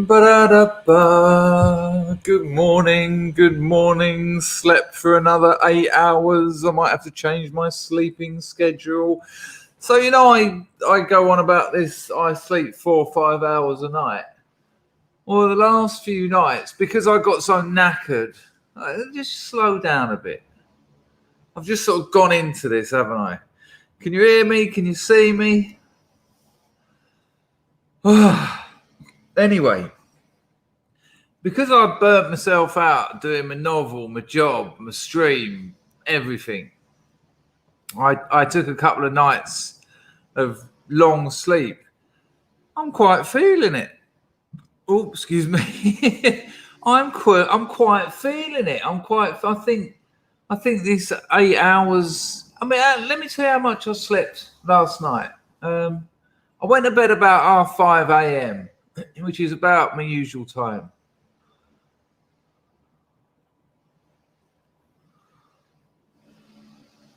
Ba-da-da-ba. Good morning. Slept for another 8 hours. I might have to change my sleeping schedule. So, I go on about this. I sleep 4 or 5 hours a night. Well, the last few nights, because I got so knackered, I just slow down a bit. I've just sort of gone into this, haven't I? Can you hear me? Can you see me? Anyway. Because I burnt myself out doing my novel, my job, my stream, everything, I took a couple of nights of long sleep. I'm quite feeling it. Oh, excuse me. I'm quite feeling it. I think this 8 hours. I mean, let me tell you how much I slept last night. I went to bed about 5 a.m., which is about my usual time.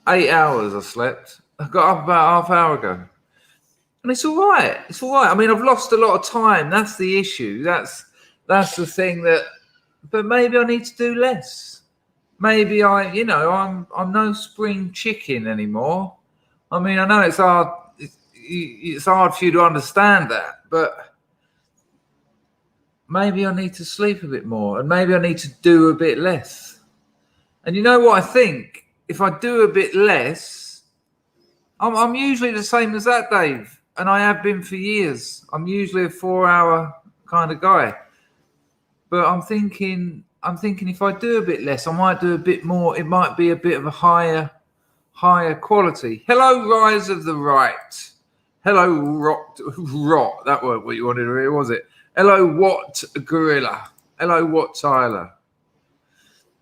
8 hours I slept. I got up about half hour ago. And it's all right. It's all right. I mean, I've lost a lot of time. That's the issue. That's the thing but maybe I need to do less. Maybe I'm no spring chicken anymore. I mean, I know it's hard. It's hard for you to understand that, but maybe I need to sleep a bit more, and maybe I need to do a bit less. And you know what I think? If I do a bit less, I'm usually the same as that, Dave, and I have been for years. I'm usually a 4-hour kind of guy, but I'm thinking if I do a bit less, I might do a bit more. It might be a bit of a higher quality. Hello, Rise of the Right. Hello, Rot. That weren't what you wanted to hear, was it? Hello, What Gorilla. Hello, What Tyler.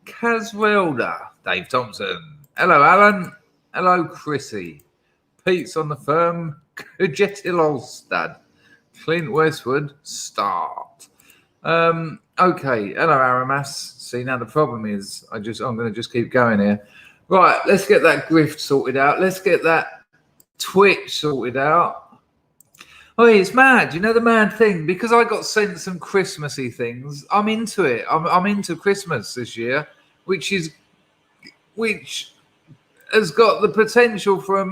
Caswelder. Dave Thompson. Hello, Alan. Hello, Chrissy. Pete's on the firm. Jetil Olstad. Clint Westwood. Start. Okay. Hello, Aramas. See, now the problem is I'm going to just keep going here. Right. Let's get that grift sorted out. Let's get that Twitch sorted out. Oh, it's mad. You know the mad thing? Because I got sent some Christmassy things, I'm into it. I'm into Christmas this year, which has got the potential for a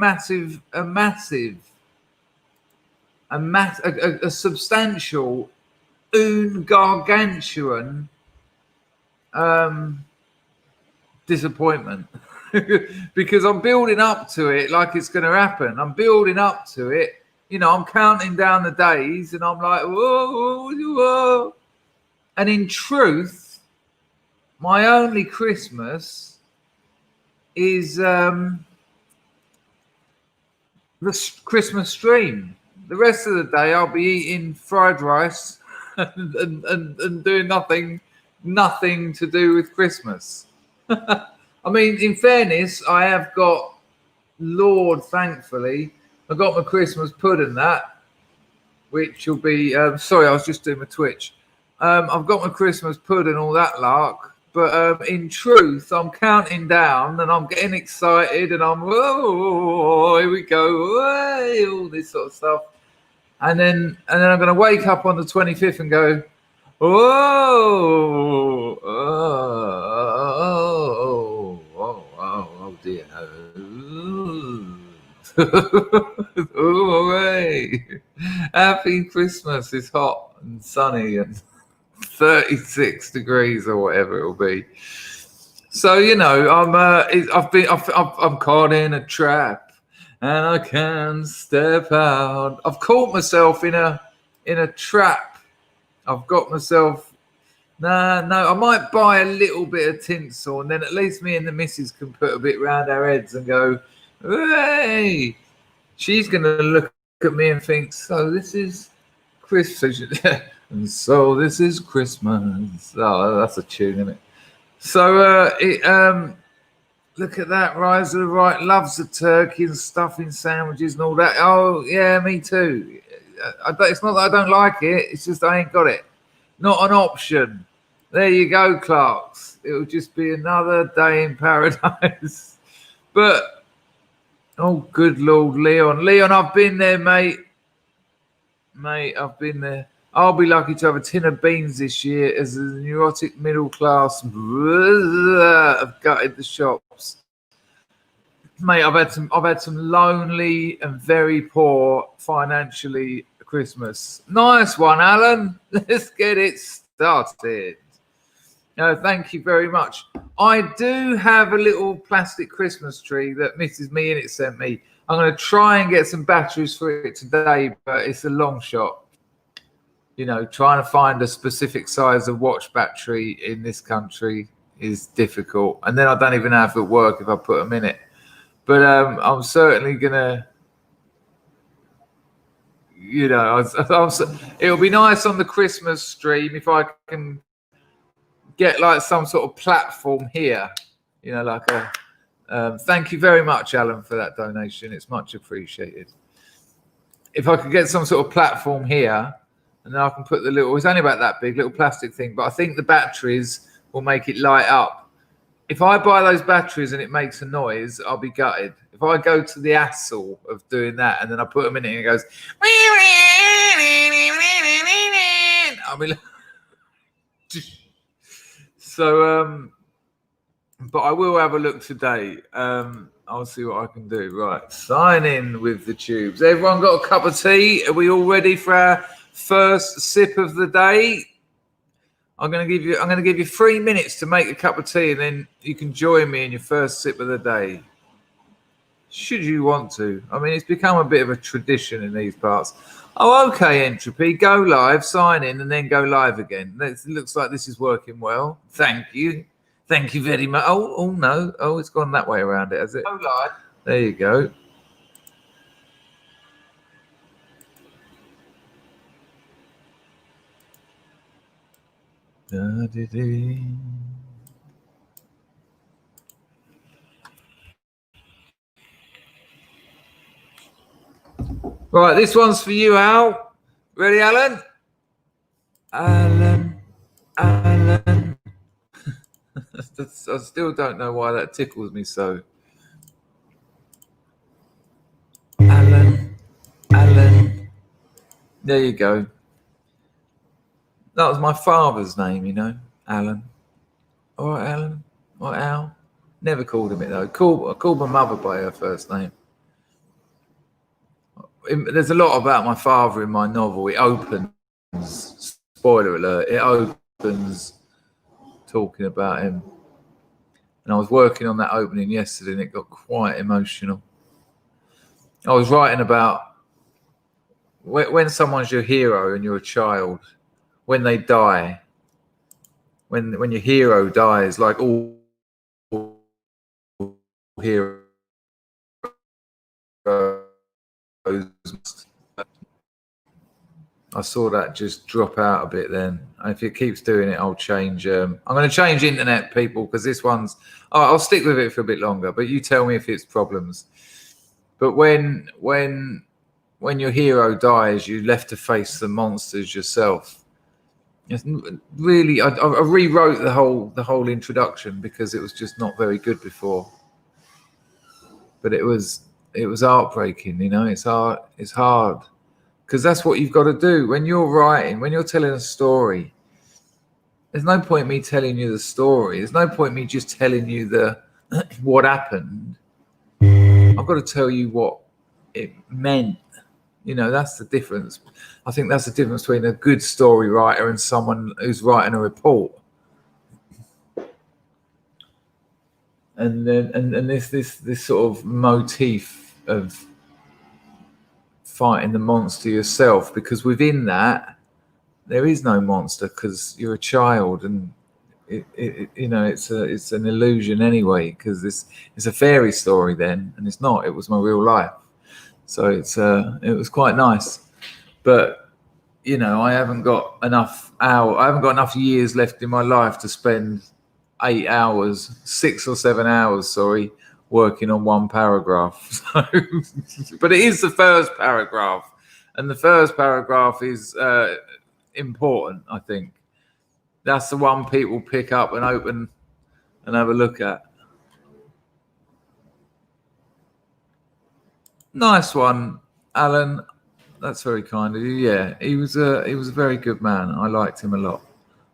substantial, gargantuan disappointment. Because I'm building up to it like it's going to happen. I'm building up to it. I'm counting down the days, and I'm like, whoa. And in truth, my only Christmas is the Christmas stream. The rest of the day, I'll be eating fried rice and doing nothing to do with Christmas. I mean, in fairness, I have got, Lord, thankfully, I got my Christmas pudding, which will be, sorry, I was just doing my Twitch. I've got my Christmas pudding, all that lark. But in truth, I'm counting down and I'm getting excited and I'm, whoa, here we go, hey, all this sort of stuff. And then I'm going to wake up on the 25th and go, whoa, oh dear. Oh, hey. Happy Christmas. It's hot and sunny and 36 degrees or whatever it'll be. So I'm caught in a trap and I can't step out. I've caught myself in a trap. I've got myself. No, I might buy a little bit of tinsel, and then at least me and the missus can put a bit round our heads and go, hey. She's going to look at me and think, so this is Chris. And so this is Christmas. Oh, that's a tune, isn't it? So look at that, Rise of the Right loves the turkey and stuffing sandwiches and all that. Oh yeah, me too. It's not that I don't like it, it's just I ain't got it. Not an option. There you go, Clarks. It'll just be another day in paradise. But oh good Lord, Leon, I've been there, mate. I've been there. I'll be lucky to have a tin of beans this year as the neurotic middle class have gutted the shops. Mate, I've had some lonely and very poor financially Christmas. Nice one, Alan. Let's get it started. No, thank you very much. I do have a little plastic Christmas tree that Mrs. Meehan sent me. I'm going to try and get some batteries for it today, but it's a long shot. You know, trying to find a specific size of watch battery in this country is difficult. And then I don't even know if it'll work if I put them in it. But I'm certainly going to, you know, it'll be nice on the Christmas stream if I can get like some sort of platform here, you know, like a, thank you very much, Alan, for that donation. It's much appreciated. If I could get some sort of platform here, and then I can put the little, it's only about that big, little plastic thing, but I think the batteries will make it light up. If I buy those batteries and it makes a noise, I'll be gutted. If I go to the hassle of doing that and then I put them in it and it goes, I'll be like, so, but I will have a look today. I'll see what I can do. Right, sign in with the tubes. Everyone got a cup of tea? Are we all ready for our first sip of the day? I'm going to give you 3 minutes to make a cup of tea, and then you can join me in your first sip of the day. Should you want to? I mean, it's become a bit of a tradition in these parts. Oh, okay, Entropy. Go live, sign in, and then go live again. It looks like this is working well. Thank you. Thank you very much. Oh no. Oh, it's gone that way around it, has it? Go live. There you go. Right, this one's for you, Al. Ready, Alan? Alan. I still don't know why that tickles me so. Alan. There you go. That was my father's name, you know, Alan. All right, Alan. Or Al. Never called him it, though. I called my mother by her first name. There's a lot about my father in my novel. It opens, spoiler alert, it opens talking about him. And I was working on that opening yesterday and it got quite emotional. I was writing about when someone's your hero and you're a child, when they die, when your hero dies, like all heroes, I saw that just drop out a bit then. If it keeps doing it, I'll change. I'm going to change internet, people, because this one's... Oh, I'll stick with it for a bit longer, but you tell me if it's problems. But when your hero dies, you're left to face the monsters yourself. It's really, I rewrote the whole introduction because it was just not very good before. But it was heartbreaking, you know. It's hard. Because that's what you've got to do when you're writing, when you're telling a story. There's no point me telling you the story. There's no point me just telling you what happened. I've got to tell you what it meant. You know, that's the difference. I think that's the difference between a good story writer and someone who's writing a report. And this sort of motif of fighting the monster yourself, because within that there is no monster because you're a child, and it you know, it's an illusion anyway, because it's a fairy story then, and it's not. It was my real life, so it was quite nice. But you know, I haven't got enough years left in my life to spend 6 or 7 hours, sorry, working on one paragraph. So, but it is the first paragraph, and the first paragraph is important. I think that's the one people pick up and open and have a look at. Nice one, Alan. That's very kind of you. Yeah, he was a very good man. I liked him a lot.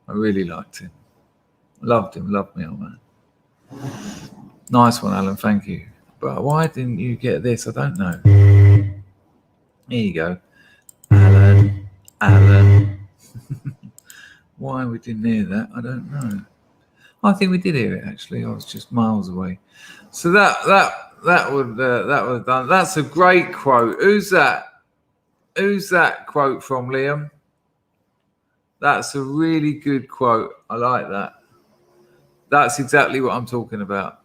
I really liked him. Loved him. Loved me, old man. Nice one, Alan. Thank you. But why didn't you get this? I don't know. Here you go, Alan. Why we didn't hear that, I don't know. I think we did hear it actually. I was just miles away. So that would have done. That's a great quote. Who's that? Who's that quote from, Liam? That's a really good quote. I like that. That's exactly what I'm talking about.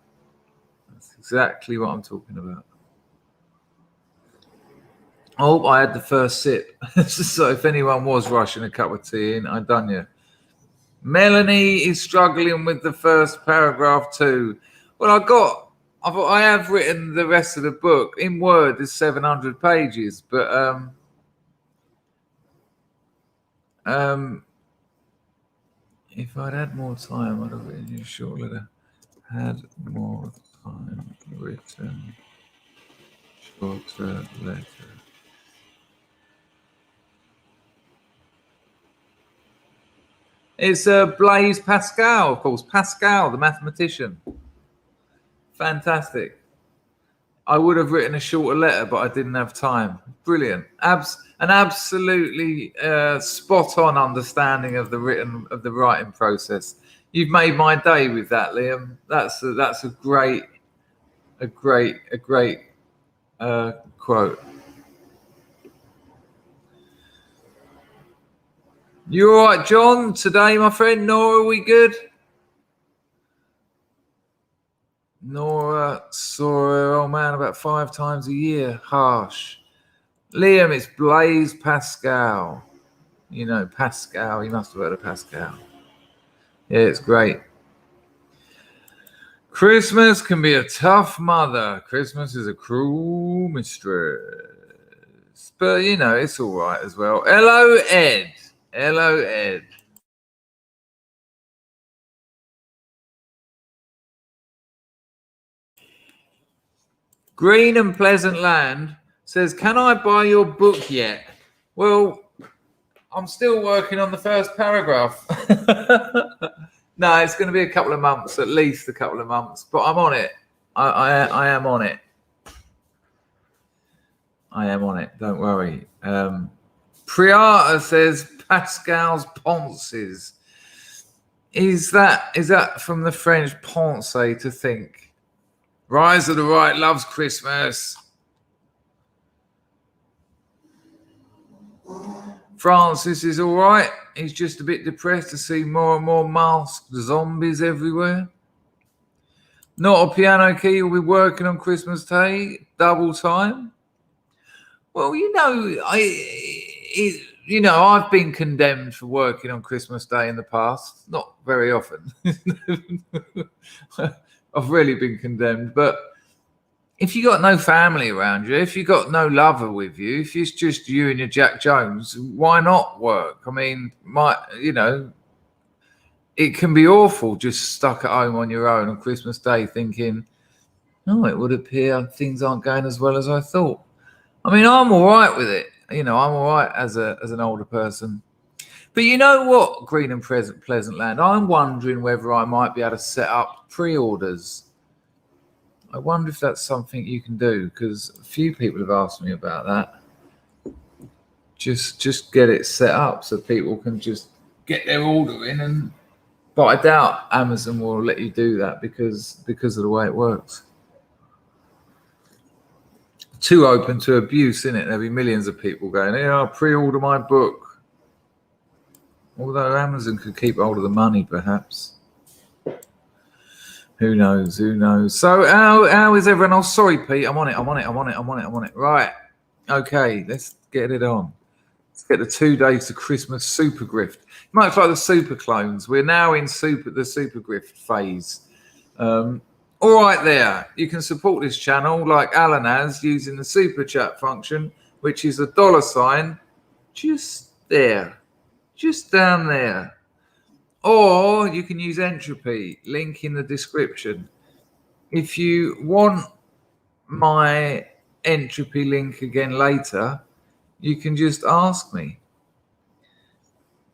That's exactly what I'm talking about. Oh, I had the first sip. So if anyone was rushing a cup of tea in, I've done you. Melanie is struggling with the first paragraph too. Well, I have written the rest of the book. In Word, there's 700 pages, but if I'd had more time, I'd have written you a short letter. Had more time, written shorter letter. It's Blaise Pascal, of course. Pascal, the mathematician. Fantastic. I would have written a shorter letter, but I didn't have time. Brilliant. An absolutely spot on understanding of the writing process. You've made my day with that, Liam. That's a great quote. You all right, John? Today, my friend. Nora, are we good? Nora saw her old man about 5 times a year. Harsh. Liam, it's Blaise Pascal. You know, Pascal. You must have heard of Pascal. Yeah, it's great. Christmas can be a tough mother. Christmas is a cruel mistress. But, you know, it's all right as well. Hello, Ed. Hello, Ed. Green and Pleasant Land says, can I buy your book yet? Well, I'm still working on the first paragraph. No, it's going to be a couple of months, at least a couple of months, but I'm on it. I am on it. I am on it. Don't worry. Priata says Pascal's Ponces. Is that from the French penser, to think? Rise of the Right loves Christmas. Francis is all right. He's just a bit depressed to see more and more masked zombies everywhere. Not a piano key. Will be working on Christmas Day, double time. Well, you know, I've been condemned for working on Christmas Day in the past. Not very often. I've really been condemned. But if you got no family around you, if you got no lover with you, if it's just you and your Jack Jones, why not work? I mean, it can be awful just stuck at home on your own on Christmas Day thinking, oh, it would appear things aren't going as well as I thought. I mean, I'm all right with it. I'm all right as an older person. But you know what, Green and Pleasant Land? I'm wondering whether I might be able to set up pre-orders. I wonder if that's something you can do, because a few people have asked me about that. Just get it set up so people can just get their order in, but I doubt Amazon will let you do that because of the way it works. Too open to abuse, isn't it? There'll be millions of people going, yeah, I'll pre-order my book. Although Amazon could keep hold of the money, perhaps. Who knows? So how is everyone else? Sorry, Pete, I'm on it. Right. Okay, let's get it on. Let's get the 2 days to Christmas super grift. Much like the super clones, we're now in the super grift phase. All right, there. You can support this channel like Alan has using the super chat function, which is $, just there, just down there. Or you can use Entropy, link in the description. If you want my Entropy link again later, you can just ask me.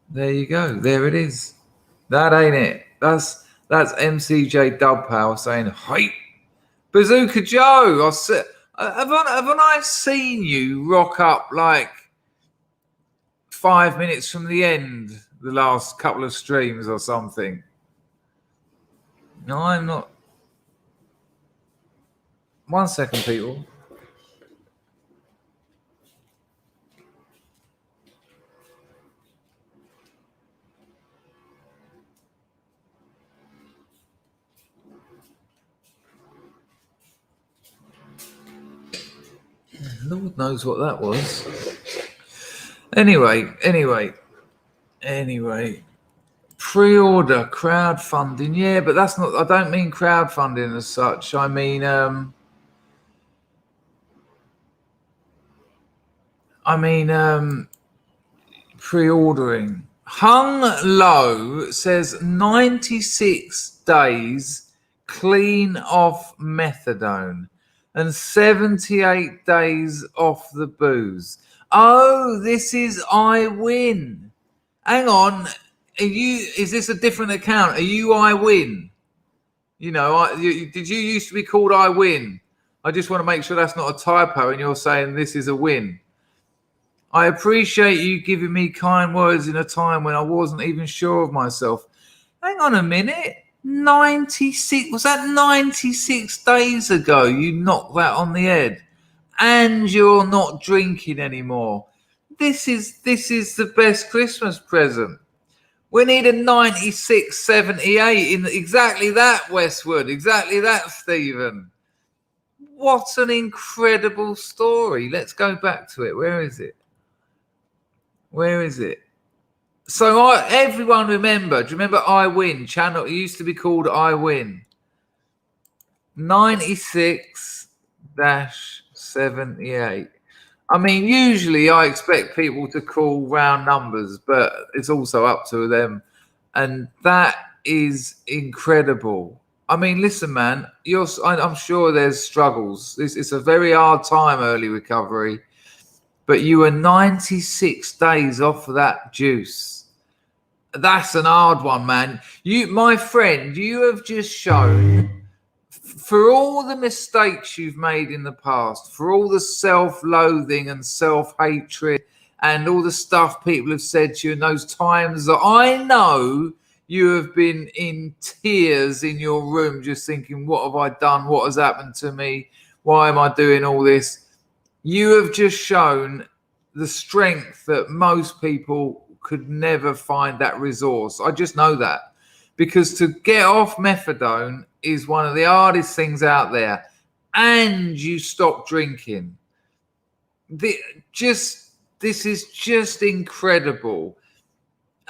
There you go. There it is. That ain't it. That's MCJ Dub Power saying, "Hey, Bazooka Joe, haven't I seen you rock up like 5 minutes from the end the last couple of streams or something?" No, I'm not. 1 second, people. Lord knows what that was. Anyway. Pre-order crowdfunding, yeah, but that's not. I don't mean crowdfunding as such. I mean, pre-ordering. Hung Low says 96 days clean off methadone and 78 days off the booze. Oh, this is I Win. Hang on. Is this a different account? Are you I Win? You know, did you used to be called I Win? I just want to make sure that's not a typo and you're saying this is a win. I appreciate you giving me kind words in a time when I wasn't even sure of myself. Hang on a minute. 96, was that 96 days ago you knocked that on the head? And you're not drinking anymore. This is the best Christmas present. We need a 96, 78 in exactly that, Westwood. Exactly that, Stephen. What an incredible story. Let's go back to it. Where is it? So everyone remember, do you remember I Win? Channel, it used to be called I Win. 96-78. I mean, usually I expect people to call round numbers, but it's also up to them. And that is incredible. I mean, listen, man, I'm sure there's struggles. It's a very hard time, early recovery. But you were 96 days off of that juice. That's an hard one, man. My friend, you have just shown, for all the mistakes you've made in the past, for all the self-loathing and self-hatred and all the stuff people have said to you in those times that I know you have been in tears in your room just thinking, what have I done? What has happened to me? Why am I doing all this? You have just shown the strength that most people could never find that resource. I just know that. Because to get off methadone is one of the hardest things out there. And you stop drinking. This is just incredible.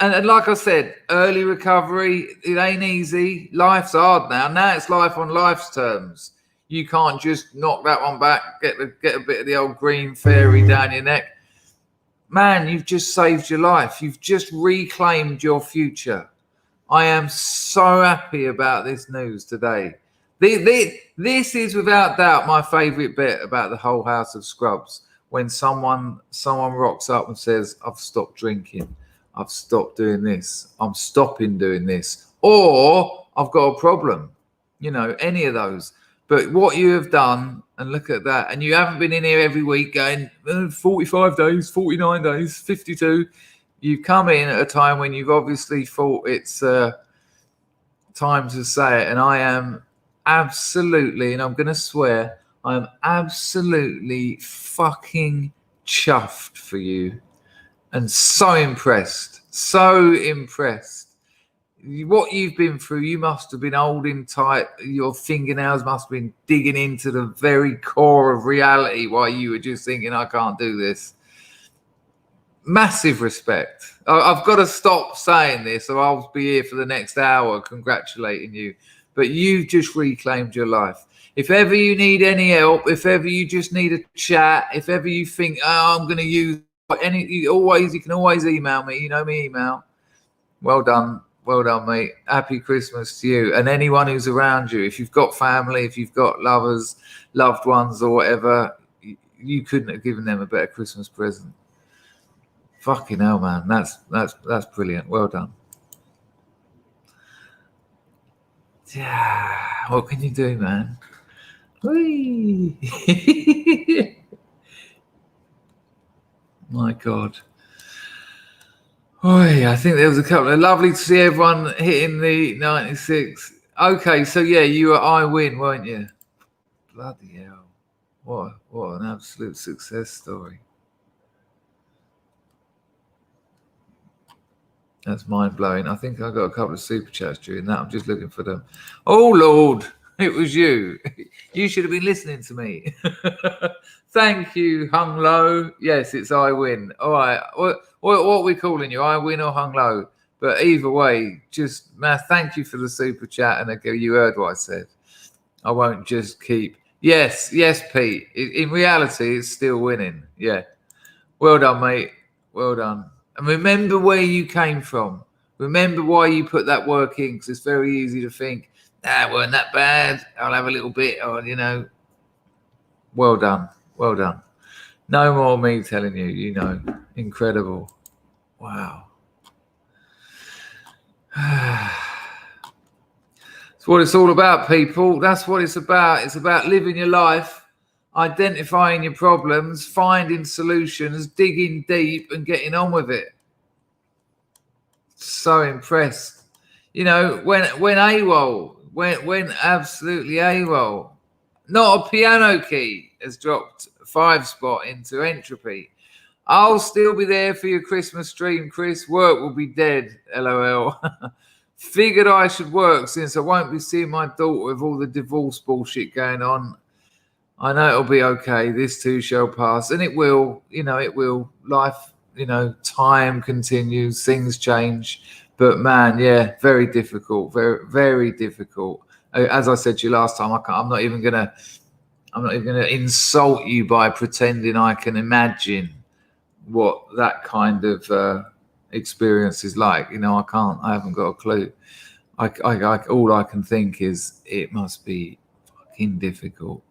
And like I said, early recovery, it ain't easy. Life's hard now. Now it's life on life's terms. You can't just knock that one back, get a bit of the old green fairy down your neck. Man, you've just saved your life. You've just reclaimed your future. I am so happy about this news today. This is without doubt my favourite bit about the whole House of Scrubs. When someone rocks up and says, I've stopped drinking. I've stopped doing this. I'm stopping doing this. Or I've got a problem. You know, any of those. But what you have done, and look at that, and you haven't been in here every week going 45 days, 49 days, 52. You've come in at a time when you've obviously thought it's time to say it. And I am absolutely, and I'm going to swear, I'm absolutely fucking chuffed for you. And so impressed. What you've been through, you must have been holding tight. Your fingernails must have been digging into the very core of reality while you were just thinking, I can't do this. massive respect. I've got to stop saying this, or I'll be here for the next hour congratulating you. But you've just reclaimed your life. If ever you need any help, if ever you just need a chat, if ever you think, oh, I'm going to use any, you can always email me. You know me email. Well done, mate. Happy Christmas to you and anyone who's around you. If you've got family, if you've got lovers, loved ones, or whatever, you couldn't have given them a better Christmas present. Fucking hell, man. That's brilliant. Well done. Yeah. What can you do, man? Whee! My God. Oh, I think there was a couple. Lovely to see everyone hitting the 96. Okay, so yeah, you were I Win, weren't you? Bloody hell. What an absolute success story. That's mind-blowing. I think I got a couple of super chats during that. I'm just looking for them. Oh, Lord, it was you. You should have been listening to me. Thank you, Hung Low. Yes, it's I Win. All right. What are we calling you? I Win or Hung Low? But either way, just, man, thank you for the super chat. And you heard what I said. I won't just keep. Yes, Pete. In reality, it's still winning. Yeah. Well done, mate. Well done. And remember where you came from. Remember why you put that work in, because it's very easy to think, it weren't that bad. I'll have a little bit, or, Well done. Well done. No more me telling you, Incredible. Wow. That's what it's all about, people. That's what it's about. It's about living your life, identifying your problems, finding solutions, digging deep and getting on with it. So impressed. When AWOL, when absolutely AWOL, not a piano key has dropped 5 spot into entropy. I'll still be there for your Christmas stream, Chris. Work will be dead, LOL. Figured I should work since I won't be seeing my daughter with all the divorce bullshit going on. I know it'll be okay. This too shall pass. And it will, it will. Life, time continues, things change. But man, yeah, very difficult, very, very difficult. As I said to you last time, I'm not even gonna insult you by pretending I can imagine what that kind of experience is like. I can't. I haven't got a clue. All I can think is it must be fucking difficult.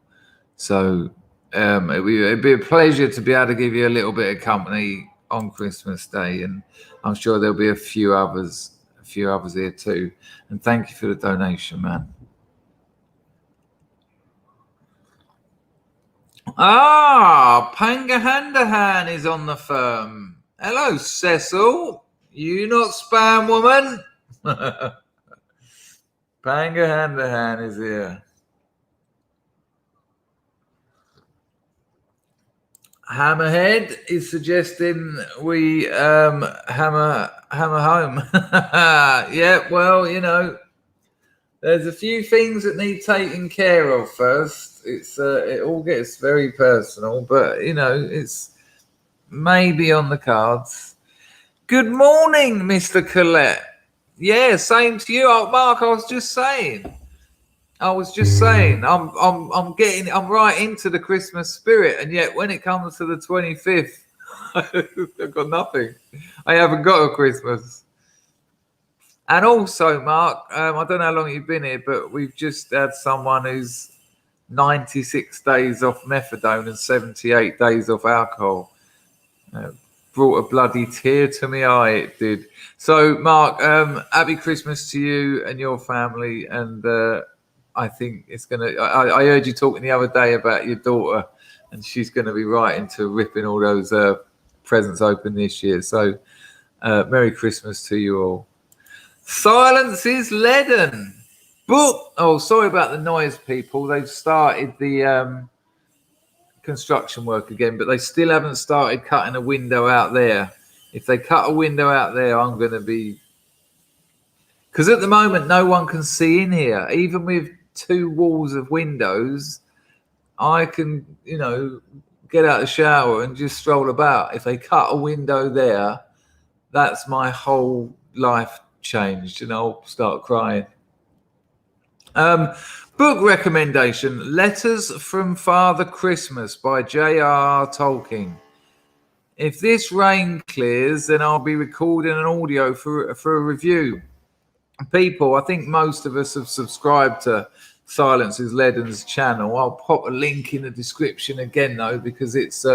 So it'd be a pleasure to be able to give you a little bit of company on Christmas Day, and I'm sure there'll be a few others here too. And thank you for the donation, man. Pangahandahan is on the firm. Hello, Cecil. You not spam woman? Pangahandahan is here. Hammerhead is suggesting we hammer home. Yeah, well, there's a few things that need taken care of first. It all gets very personal, but it's maybe on the cards. Good morning, Mr. Collette. Yeah, same to you, Mark. I was just saying. I'm right into the Christmas spirit, and yet when it comes to the 25th, I've got nothing. I haven't got a Christmas. And also, Mark, I don't know how long you've been here, but we've just had someone who's 96 days off methadone and 78 days off alcohol. Brought a bloody tear to my eye, it did. So, Mark, happy Christmas to you and your family, and I think it's going to... I heard you talking the other day about your daughter, and she's going to be right into ripping all those presents open this year. So, Merry Christmas to you all. Silence is leaden. Book. Oh, sorry about the noise, people. They've started the construction work again, but they still haven't started cutting a window out there. If they cut a window out there, I'm going to be... Because at the moment, no one can see in here. Even with 2 walls of windows, I can, get out of the shower and just stroll about. If they cut a window there, that's my whole life changed, and I'll start crying. Book recommendation: Letters from Father Christmas by J.R.R. Tolkien. If this rain clears, then I'll be recording an audio for a review. People, I think most of us have subscribed to Silence is Leden's channel. I'll pop a link in the description again, though, because it's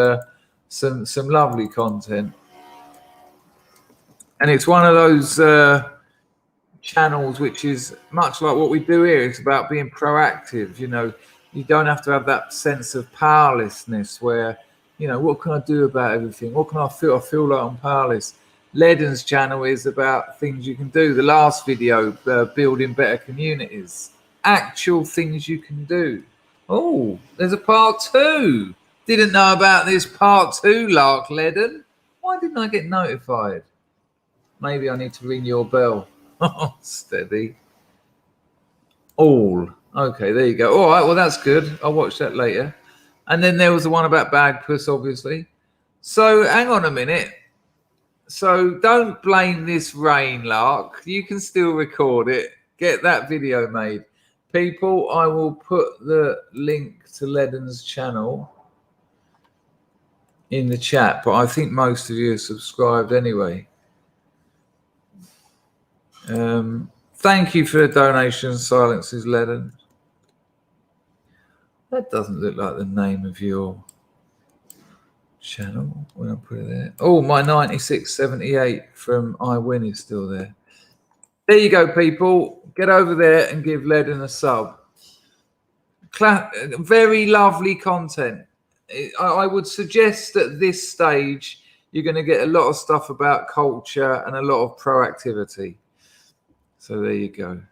some lovely content. And it's one of those channels which is much like what we do here. It's about being proactive. You know, you don't have to have that sense of powerlessness where, you know, what can I do about everything? What can I feel? I feel like I'm powerless. Leden's channel is about things you can do. The last video, building better communities, actual things you can do. Oh, there's a part 2. Didn't know about this part 2, Lark Leden. Why didn't I get notified? Maybe I need to ring your bell. Oh, steady. All. Okay, there you go. All right, well, that's good. I'll watch that later. And then there was the one about Bagpuss, obviously. So hang on a minute. So don't blame this rain, Lark. You can still record it. Get that video made. People, I will put the link to Leden's channel in the chat, but I think most of you are subscribed anyway. Thank you for the donation, Silence is Leden. That doesn't look like the name of your channel when I put it there. Oh, my 9678 from iWin is still there. There you go, people. Get over there and give Leden a sub. Very lovely content. I would suggest at this stage you're going to get a lot of stuff about culture and a lot of proactivity. So there you go.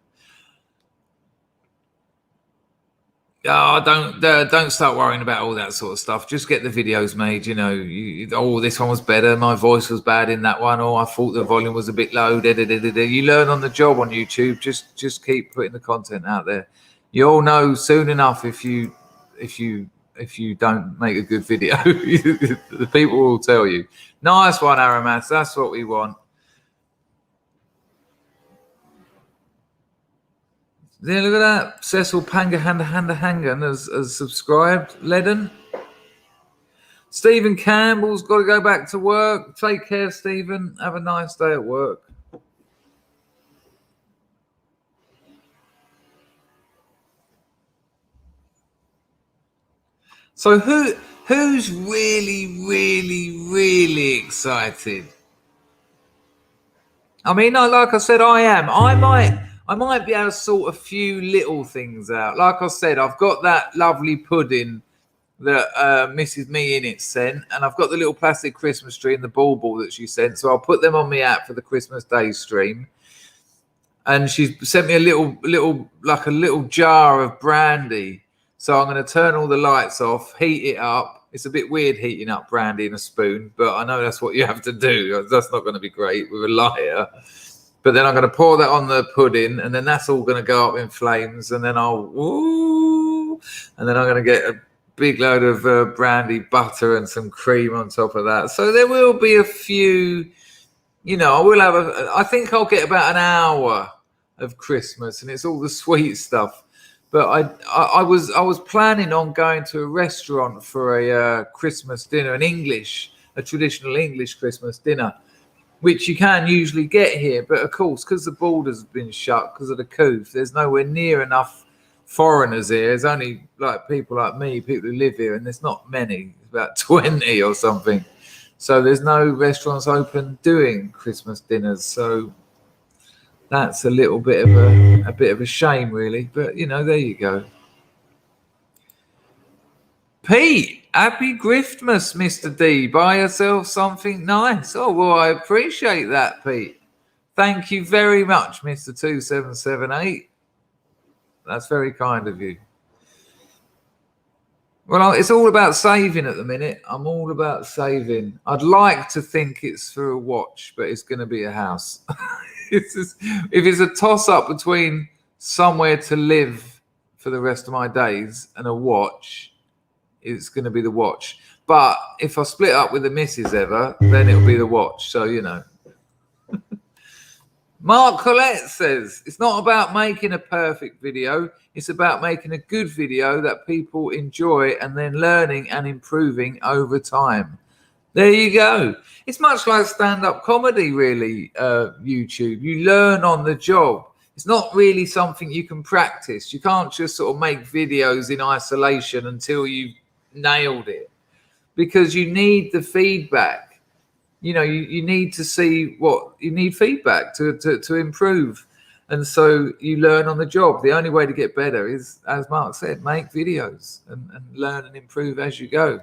Oh, don't start worrying about all that sort of stuff. Just get the videos made. You know, oh, this one was better. My voice was bad in that one. Oh, I thought the volume was a bit low. You learn on the job on YouTube. Just keep putting the content out there. You'll know soon enough if you don't make a good video. The people will tell you. Nice one, Aramas. That's what we want. Yeah, look at that. Cecil Pangahandahandahangan has subscribed. Leden. Stephen Campbell's got to go back to work. Take care, Stephen. Have a nice day at work. So who's really excited? I mean, like I said, I am. I might be able to sort a few little things out. Like I said, I've got that lovely pudding that Mrs. Me In It sent, and I've got the little plastic Christmas tree and the ball that she sent. So I'll put them on my app for the Christmas Day stream. And she sent me a little jar of brandy. So I'm going to turn all the lights off, heat it up. It's a bit weird heating up brandy in a spoon, but I know that's what you have to do. That's not going to be great with a lighter. But then I'm going to pour that on the pudding, and then that's all going to go up in flames. And then and then I'm going to get a big load of brandy butter and some cream on top of that. So there will be a few, you know, I think I'll get about an hour of Christmas, and it's all the sweet stuff. But I was planning on going to a restaurant for a Christmas dinner, a traditional English Christmas dinner, which you can usually get here. But of course, because the borders have been shut because of the coup, there's nowhere near enough foreigners here. There's only like people like me, people who live here, and there's not many. It's about 20 or something. So there's no restaurants open doing Christmas dinners. So that's a little bit of a shame, really. But you know, there you go. Pete, happy Griftmas, Mr. D. Buy yourself something nice. Oh, well, I appreciate that, Pete. Thank you very much, Mr. 2778. That's very kind of you. Well, it's all about saving at the minute. I'm all about saving. I'd like to think it's for a watch, but it's going to be a house. If it's a toss-up between somewhere to live for the rest of my days and a watch, it's going to be the watch. But if I split up with the missus ever, then it'll be the watch. So, you know. Mark Collette says, it's not about making a perfect video. It's about making a good video that people enjoy and then learning and improving over time. There you go. It's much like stand-up comedy, really, YouTube. You learn on the job. It's not really something you can practice. You can't just sort of make videos in isolation until you've nailed it, because you need the feedback. You know, you need to see what you need feedback to improve. And so you learn on the job. The only way to get better is, as Mark said, make videos and learn and improve as you go.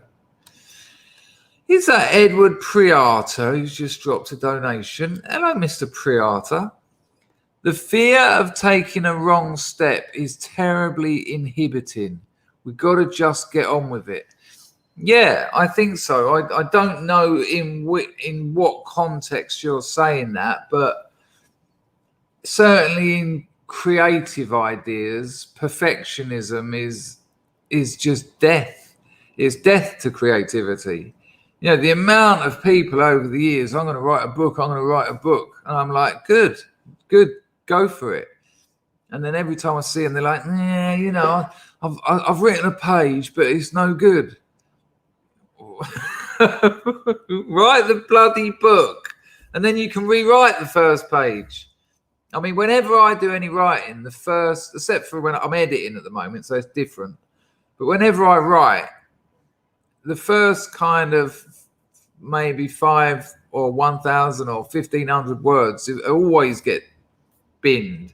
Is that Edward Priata, who's just dropped a donation? Hello, Mr. Priata. The fear of taking a wrong step is terribly inhibiting. We've got to just get on with it. Yeah, I think so. I don't know in what context you're saying that, but certainly in creative ideas, perfectionism is just death. It's death to creativity. You know, the amount of people over the years, I'm going to write a book. And I'm like, good, go for it. And then every time I see them, they're like, yeah, you know, I've written a page, but it's no good. Write the bloody book, and then you can rewrite the first page. I mean, whenever I do any writing, the first, except for when I'm editing at the moment, so it's different. But whenever I write, the first kind of maybe 5 or 1,000 or 1,500 words always get binned,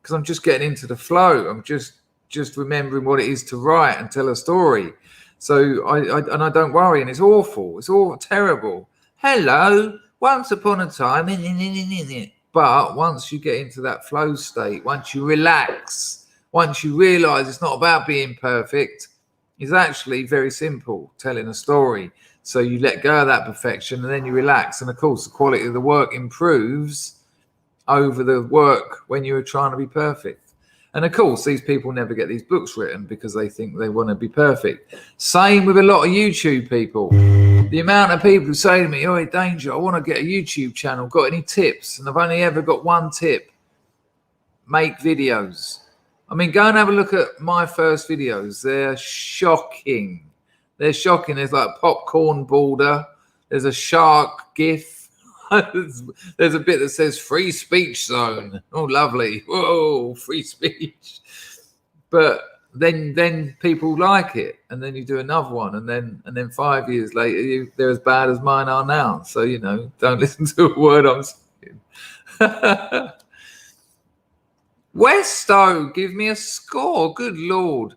because I'm just getting into the flow. I'm just remembering what it is to write and tell a story. So I don't worry, and it's awful. It's all terrible. Hello, once upon a time. But once you get into that flow state, once you relax, once you realize it's not about being perfect, it's actually very simple, telling a story. So you let go of that perfection and then you relax. And of course, the quality of the work improves over the work when you were trying to be perfect. And of course, these people never get these books written because they think they want to be perfect. Same with a lot of YouTube people. The amount of people who say to me, "Oh, Danger, I want to get a YouTube channel. Got any tips?" And I've only ever got one tip: make videos. I mean, go and have a look at my first videos. They're shocking. They're shocking. There's like a popcorn border. There's a shark gif. There's a bit that says free speech zone. Oh, lovely. Whoa, free speech. But then people like it, and then you do another one, and then 5 years later they're as bad as mine are now. So, you know, don't listen to a word I'm saying. Westo, give me a score. Good Lord.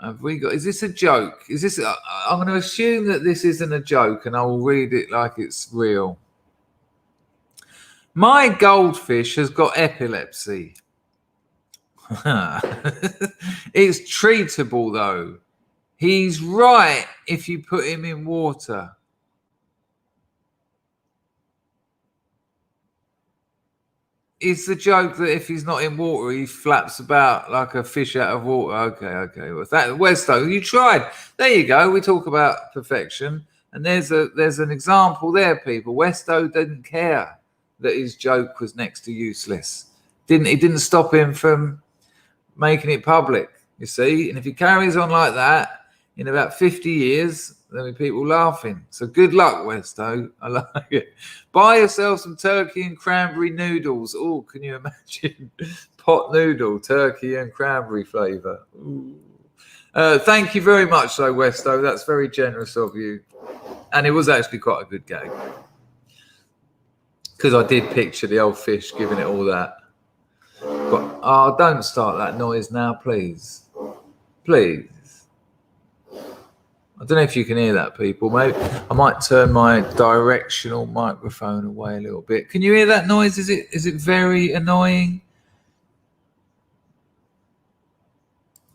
Have we got, is this a joke? Is this, I'm going to assume that this isn't a joke, and I will read it like it's real. My goldfish has got epilepsy. It's treatable though. He's right if you put him in water. It's the joke that if he's not in water, he flaps about like a fish out of water. Okay. Well, that Westo, you tried. There you go. We talk about perfection, and there's an example there, people. Westo didn't care that his joke was next to useless. It didn't stop him from making it public. You see, and if he carries on like that, in about 50 years, there'll be people laughing. So good luck, Westo. I like it. Buy yourself some turkey and cranberry noodles. Oh, can you imagine? Pot noodle, turkey and cranberry flavour. Thank you very much, though, Westo. That's very generous of you. And it was actually quite a good gag, because I did picture the old fish giving it all that. But don't start that noise now, please. Please. I don't know if you can hear that, people. Maybe I might turn my directional microphone away a little bit. Can you hear that noise? Is it very annoying?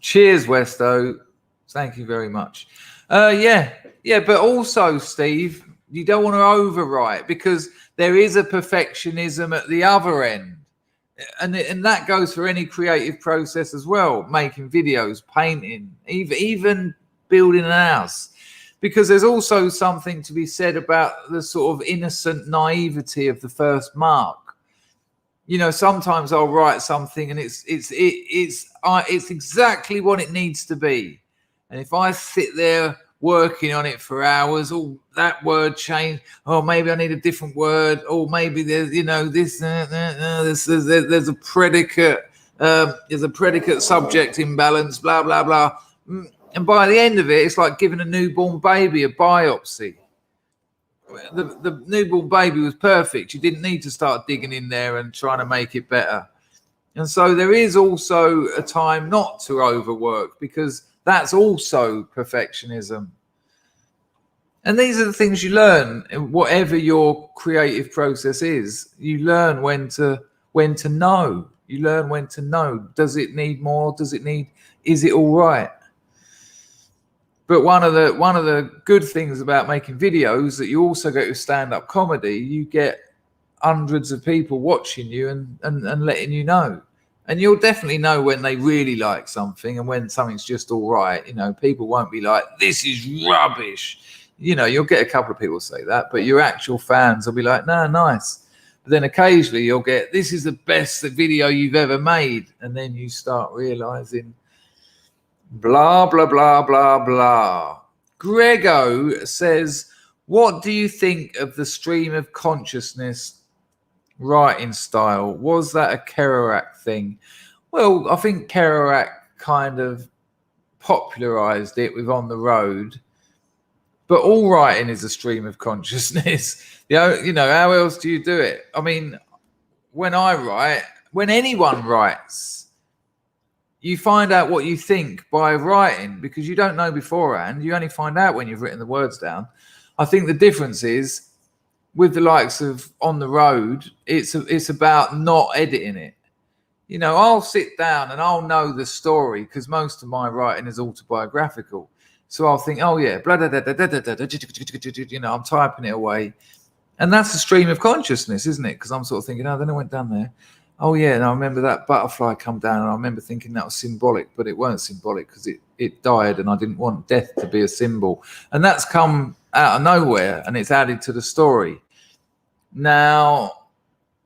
Cheers, Westo. Thank you very much. Yeah. But also, Steve, you don't want to overwrite, because there is a perfectionism at the other end. And that goes for any creative process as well, making videos, painting, even building a house, because there's also something to be said about the sort of innocent naivety of the first mark. You know, sometimes I'll write something and it's exactly what it needs to be. And if I sit there working on it for hours, oh, that word changed. Oh, maybe I need a different word. Or maybe there's, you know, this, there's a predicate, there's a predicate subject imbalance, blah, blah, blah. And by the end of it, it's like giving a newborn baby a biopsy. The newborn baby was perfect. You didn't need to start digging in there and trying to make it better. And so there is also a time not to overwork, because that's also perfectionism. And these are the things you learn, whatever your creative process is. You learn when to know. You learn when to know. Does it need more? Is it all right? But one of the good things about making videos that you also get with stand-up comedy, you get hundreds of people watching you and letting you know. And you'll definitely know when they really like something and when something's just all right. You know, people won't be like, this is rubbish. You know, you'll get a couple of people say that, but your actual fans will be like, no, nice. But then occasionally you'll get, this is the best video you've ever made. And then you start realizing, blah, blah, blah, blah, blah. Grego says, what do you think of the stream of consciousness writing style? Was that a Kerouac thing? Well, I think Kerouac kind of popularized it with On the Road, but all writing is a stream of consciousness. You know, how else do you do it? I mean, when I write, when anyone writes, you find out what you think by writing, because you don't know beforehand. You only find out when you've written the words down. I think the difference is with the likes of On the Road, it's about not editing it. You know, I'll sit down and I'll know the story, because most of my writing is autobiographical. So I'll think, oh yeah, blah, blah, blah, blah, blah, blah, blah, you know, I'm typing it away. And that's a stream of consciousness, isn't it? Because I'm sort of thinking, oh, then I went down there. Oh yeah, and I remember that butterfly come down, and I remember thinking that was symbolic, but it weren't symbolic because it died, and I didn't want death to be a symbol. And that's come out of nowhere, and it's added to the story. Now,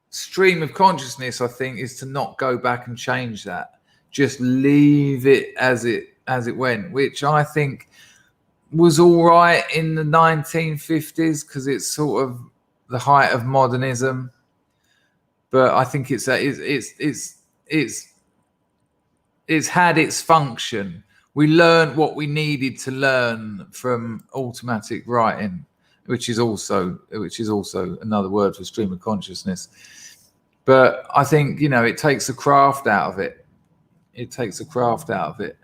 stream of consciousness, I think, is to not go back and change that. Just leave it as it went, which I think was all right in the 1950s because it's sort of the height of modernism. But I think it's had its function. We learned what we needed to learn from automatic writing, which is also another word for stream of consciousness. But I think, you know, it takes the craft out of it. It takes the craft out of it.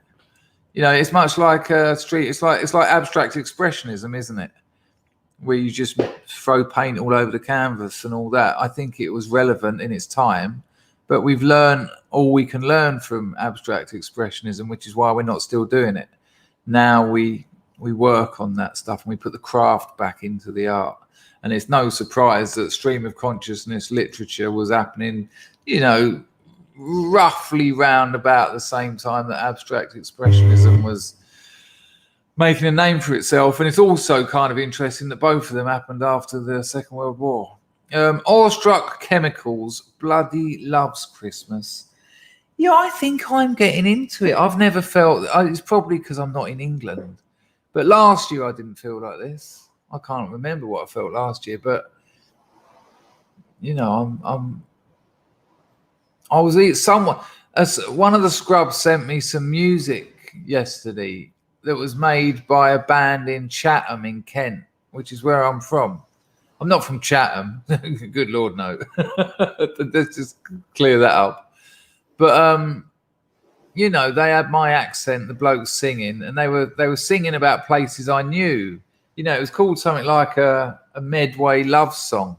You know, it's much like it's like abstract expressionism, isn't it? Where you just throw paint all over the canvas and all that. I think it was relevant in its time, but we've learned all we can learn from abstract expressionism, which is why we're not still doing it. Now we work on that stuff and we put the craft back into the art. And it's no surprise that stream of consciousness literature was happening, you know, roughly round about the same time that abstract expressionism was making a name for itself. And it's also kind of interesting that both of them happened after the Second World War. Awestruck Chemicals bloody loves Christmas. Yeah, I think I'm getting into it. I've never felt, it's probably because I'm not in England, but last year I didn't feel like this. I can't remember what I felt last year, but you know, one of the scrubs sent me some music yesterday that was made by a band in Chatham in Kent, which is where I'm from. I'm not from Chatham. Good Lord, no. Let's just clear that up. But you know, they had my accent, the blokes singing, and they were singing about places I knew. You know, it was called something like a Medway love song.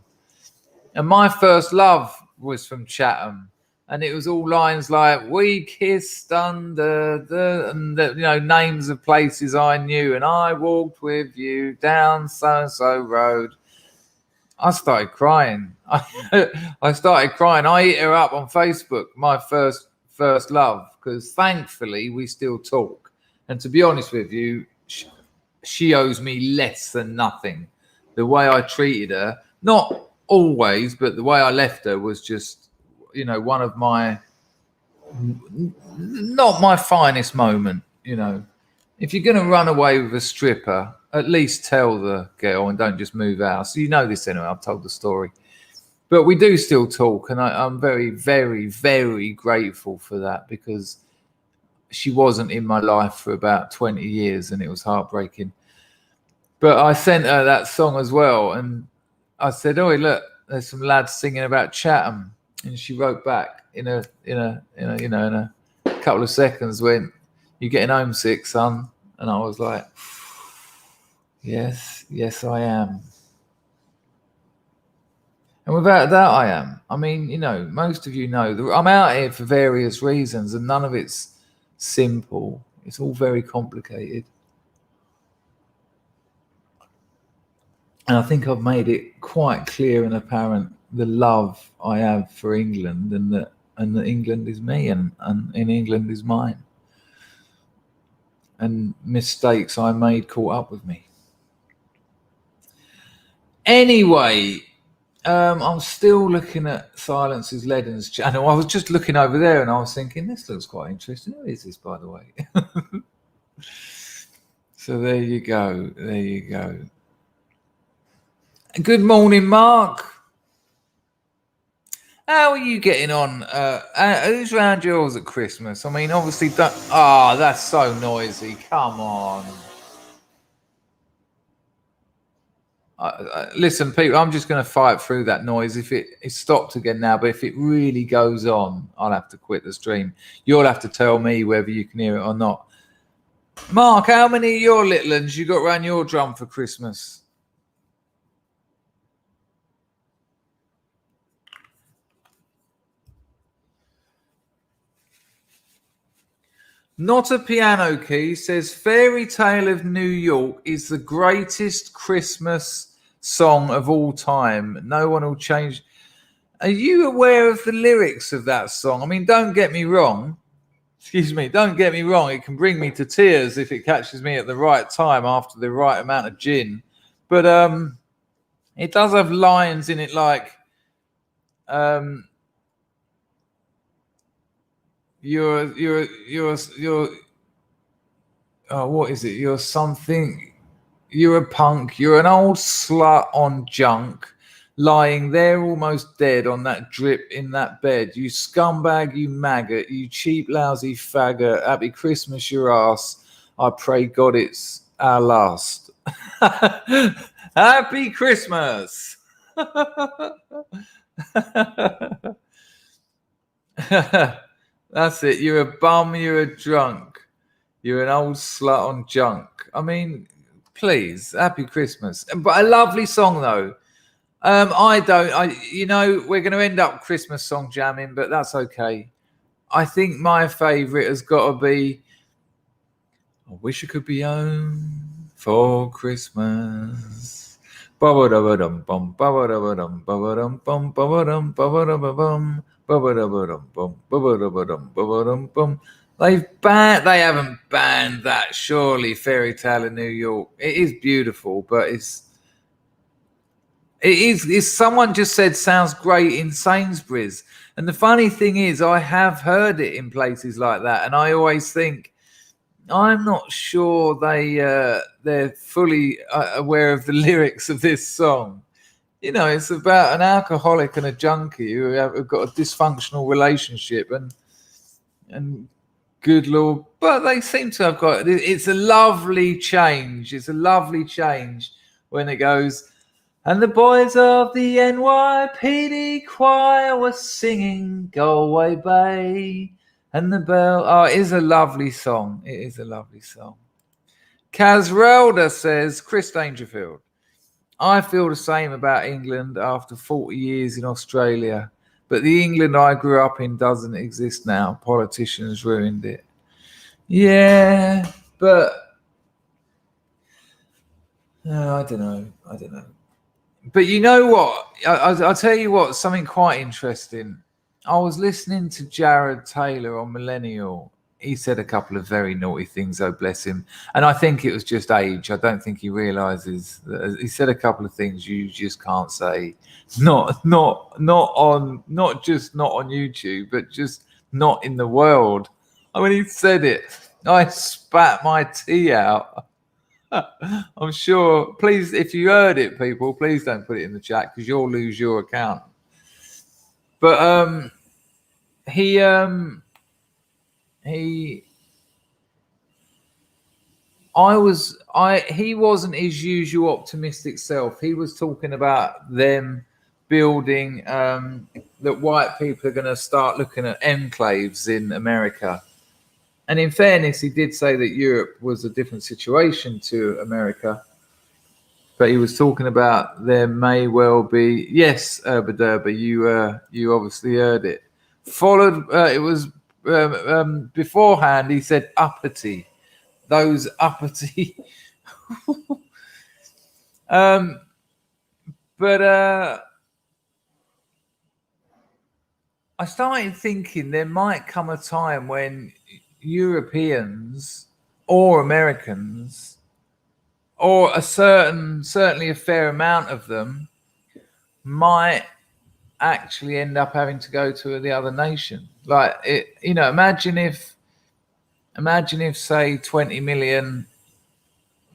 And my first love was from Chatham. And it was all lines like, we kissed under the you know, names of places I knew. And I walked with you down so-and-so road. I started crying. I started crying. I hit her up on Facebook, my first love, because thankfully we still talk. And to be honest with you, she owes me less than nothing. The way I treated her, not always, but the way I left her was just, one of my, not my finest moment. If you're going to run away with a stripper, at least tell the girl and don't just move out. So this anyway. I've told the story. But we do still talk, and I'm very, very, very grateful for that, because she wasn't in my life for about 20 years, and it was heartbreaking. But I sent her that song as well, and I said, "Oh, look, there's some lads singing about Chatham," and she wrote back in a couple of seconds, went, "You getting homesick, son?" And I was like, "Yes, I am." And without that, I am. I mean, most of you know that I'm out here for various reasons, and none of it's simple. It's all very complicated. And I think I've made it quite clear and apparent the love I have for England, and that England is me, and in England is mine. And mistakes I made caught up with me. Anyway, I'm still looking at Silences Leden's channel. I was just looking over there and I was thinking, this looks quite interesting. Who is this, by the way? So there you go. Good morning, Mark. How are you getting on? Who's around yours at Christmas? I mean, obviously, that's so noisy. Come on. Listen, people, I'm just going to fight through that noise. If it's stopped again now, but if it really goes on, I'll have to quit the stream. You'll have to tell me whether you can hear it or not. Mark, how many of your little ones you got around your drum for Christmas? Not a Piano Key says Fairy Tale of New York is the greatest Christmas song of all time. No one will change. Are you aware of the lyrics of that song? I mean, don't get me wrong. It can bring me to tears if it catches me at the right time after the right amount of gin. But it does have lines in it like, you're what is it? You're something. You're a punk. You're an old slut on junk, lying there almost dead on that drip in that bed. You scumbag, you maggot, you cheap, lousy faggot. Happy Christmas, your ass. I pray God it's our last. Happy Christmas. That's it. You're a bum. You're a drunk. You're an old slut on junk. I mean, please, happy Christmas. But a lovely song, though. We're going to end up Christmas song jamming, but that's okay. I think my favourite has got to be I Wish I Could Be Home for Christmas. Ba-ba-da-ba-dum bum, ba-ba-da-ba-dum, ba-ba-dum bum, ba-ba-dum, ba-ba-da-ba-dum, ba-ba-da-ba-dum bum, ba-ba-da-ba-dum, ba-ba-dum bum. They haven't banned that, surely, Fairy Tale of New York. It is beautiful, but it is someone just said sounds great in Sainsbury's. And the funny thing is, I have heard it in places like that, and I always think, I'm not sure they're fully aware of the lyrics of this song. It's about an alcoholic and a junkie who have got a dysfunctional relationship, and good Lord, but they seem to have got. It's a lovely change. It's a lovely change when it goes. And the boys of the NYPD choir were singing Galway Bay. And the bell. Oh, it is a lovely song. It is a lovely song. Casrelda says, Chris Dangerfield, I feel the same about England after 40 years in Australia. But the England I grew up in doesn't exist now. Politicians ruined it. Yeah, but I don't know. But you know what? I'll tell you what, something quite interesting. I was listening to Jared Taylor on Millennial, he said a couple of very naughty things, oh bless him. And I think it was just age. I don't think he realizes that he said a couple of things you just can't say. Not on YouTube, but just not in the world. When he said it, I spat my tea out. I'm sure. Please, if you heard it, people, please don't put it in the chat because you'll lose your account. But he wasn't his usual optimistic self. He was talking about them building that white people are going to start looking at enclaves in America. And in fairness, he did say that Europe was a different situation to America. But he was talking about there may well be, yes, Derby, you obviously heard it. Followed, it was beforehand, he said uppity. Those uppity. But I started thinking there might come a time when Europeans or Americans, or certainly a fair amount of them, might actually end up having to go to the other nation. Like it, imagine if say 20 million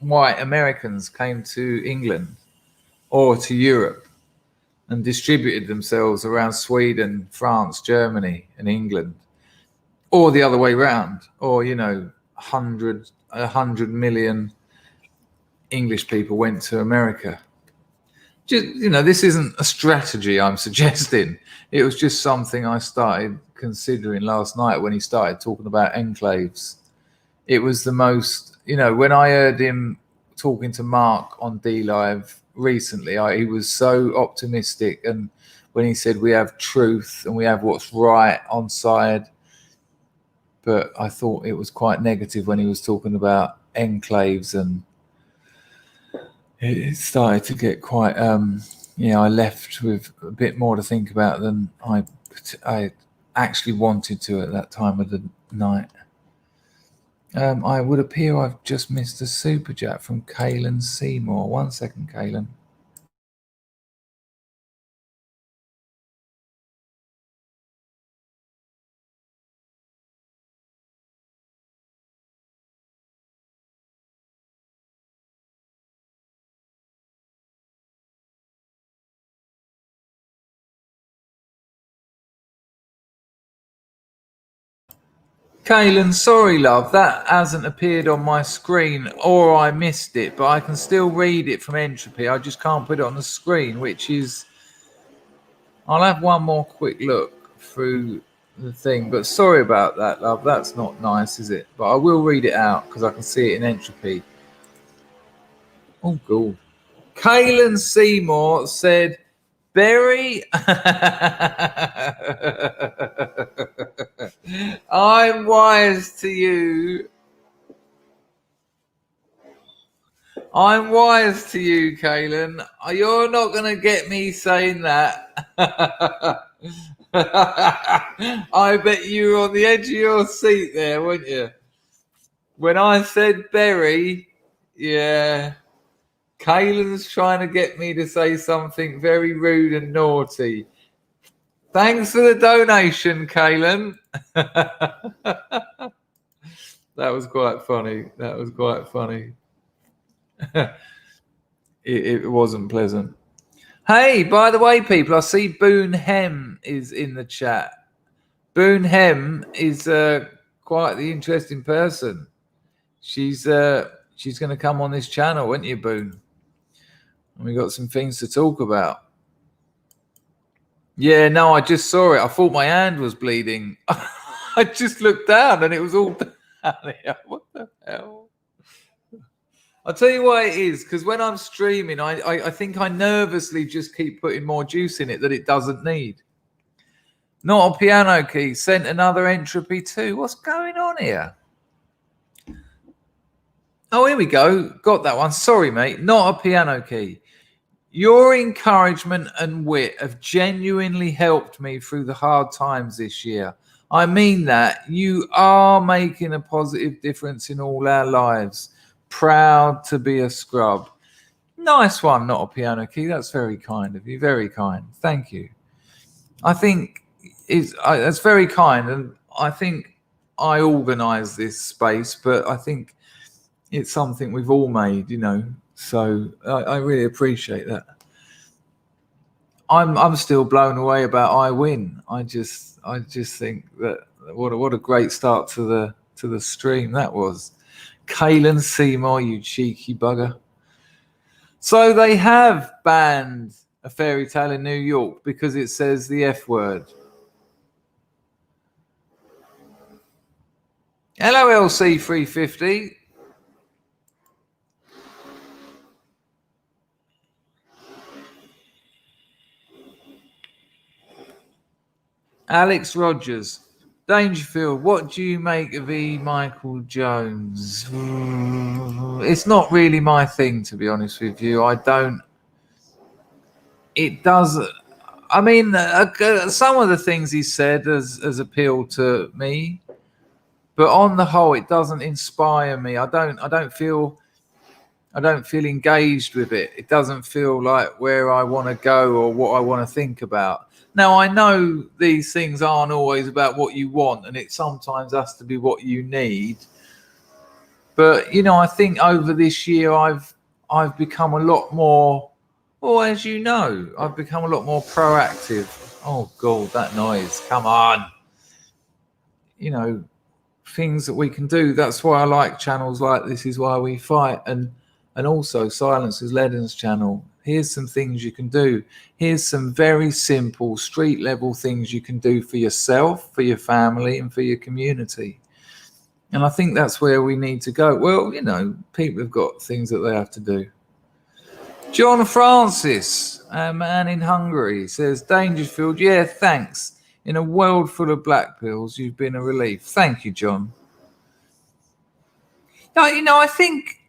white Americans came to England or to Europe and distributed themselves around Sweden, France, Germany, and England, or the other way around, or 100 million English people went to America. Just this isn't a strategy I'm suggesting. It was just something I started considering last night when he started talking about enclaves. It was the most, when I heard him talking to Mark on DLive recently, he was so optimistic. And when he said we have truth and we have what's right on side, but I thought it was quite negative when he was talking about enclaves, and it started to get quite, I left with a bit more to think about than I actually wanted to at that time of the night. I would appear I've just missed a super chat from Kaylin Seymour. 1 second, Kaylin. Kaylin, sorry, love, that hasn't appeared on my screen, or I missed it, but I can still read it from Entropy. I just can't put it on the screen, which is... I'll have one more quick look through the thing, but sorry about that, love. That's not nice, is it? But I will read it out because I can see it in Entropy. Oh, cool. Kaylin Seymour said, Berry, I'm wise to you. I'm wise to you, Kaylin. You're not going to get me saying that. I bet you were on the edge of your seat there, weren't you? When I said Berry, yeah. Kaylin's trying to get me to say something very rude and naughty. Thanks for the donation, Kaylin. That was quite funny. It wasn't pleasant. Hey, by the way, people, I see Boone Hem is in the chat. Boone Hem is quite the interesting person. She's going to come on this channel, won't you, Boone? And we got some things to talk about. Yeah, no, I just saw it. I thought my hand was bleeding. I just looked down and it was all down here. What the hell? I'll tell you why it is, because when I'm streaming, I think I nervously just keep putting more juice in it that it doesn't need. Not a piano key. Sent another Entropy too. What's going on here? Oh, here we go. Got that one. Sorry, mate. Not a piano key. Your encouragement and wit have genuinely helped me through the hard times this year. I mean that. You are making a positive difference in all our lives. Proud to be a scrub. Nice one, not a piano key. That's very kind of you. Very kind. Thank you. I think that's very kind, and I think I organise this space, but I think it's something we've all made, So I really appreciate that. I'm still blown away about I Win. I just think that what a great start to the stream that was. Kaylen Seymour, you cheeky bugger. So they have banned A Fairy Tale in New York because it says the F word. Hello, LC350. Alex Rogers. Dangerfield, what do you make of E. Michael Jones? It's not really my thing, to be honest with you. It does. I mean, some of the things he said has appealed to me, but on the whole, it doesn't inspire me. I don't feel engaged with it. It doesn't feel like where I want to go or what I want to think about. Now, I know these things aren't always about what you want, and it sometimes has to be what you need. But, I think over this year, I've become a lot more, as you know, I've become a lot more proactive. Oh, God, that noise. Come on. Things that we can do. That's why I like channels like This Is Why We Fight, and also Silence Is Leden's channel. Here's some things you can do. Here's some very simple street level things you can do for yourself, for your family, and for your community. And I think that's where we need to go. Well, people have got things that they have to do. John Francis, a man in Hungary, says, Dangerfield, yeah, thanks. In a world full of black pills, you've been a relief. Thank you, John. Now, I think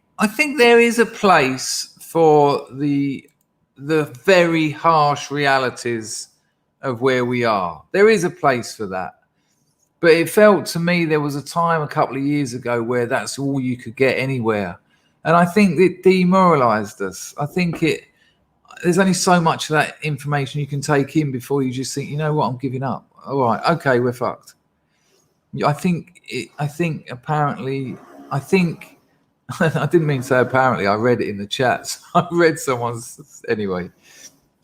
there is a place for the very harsh realities of where we are. There is a place for that. But it felt to me there was a time a couple of years ago where that's all you could get anywhere. And I think it demoralized us. I think there's only so much of that information you can take in before you just think, you know what, I'm giving up. All right, okay, we're fucked. I think I didn't mean to say apparently, I read it in the chat. I read someone's anyway.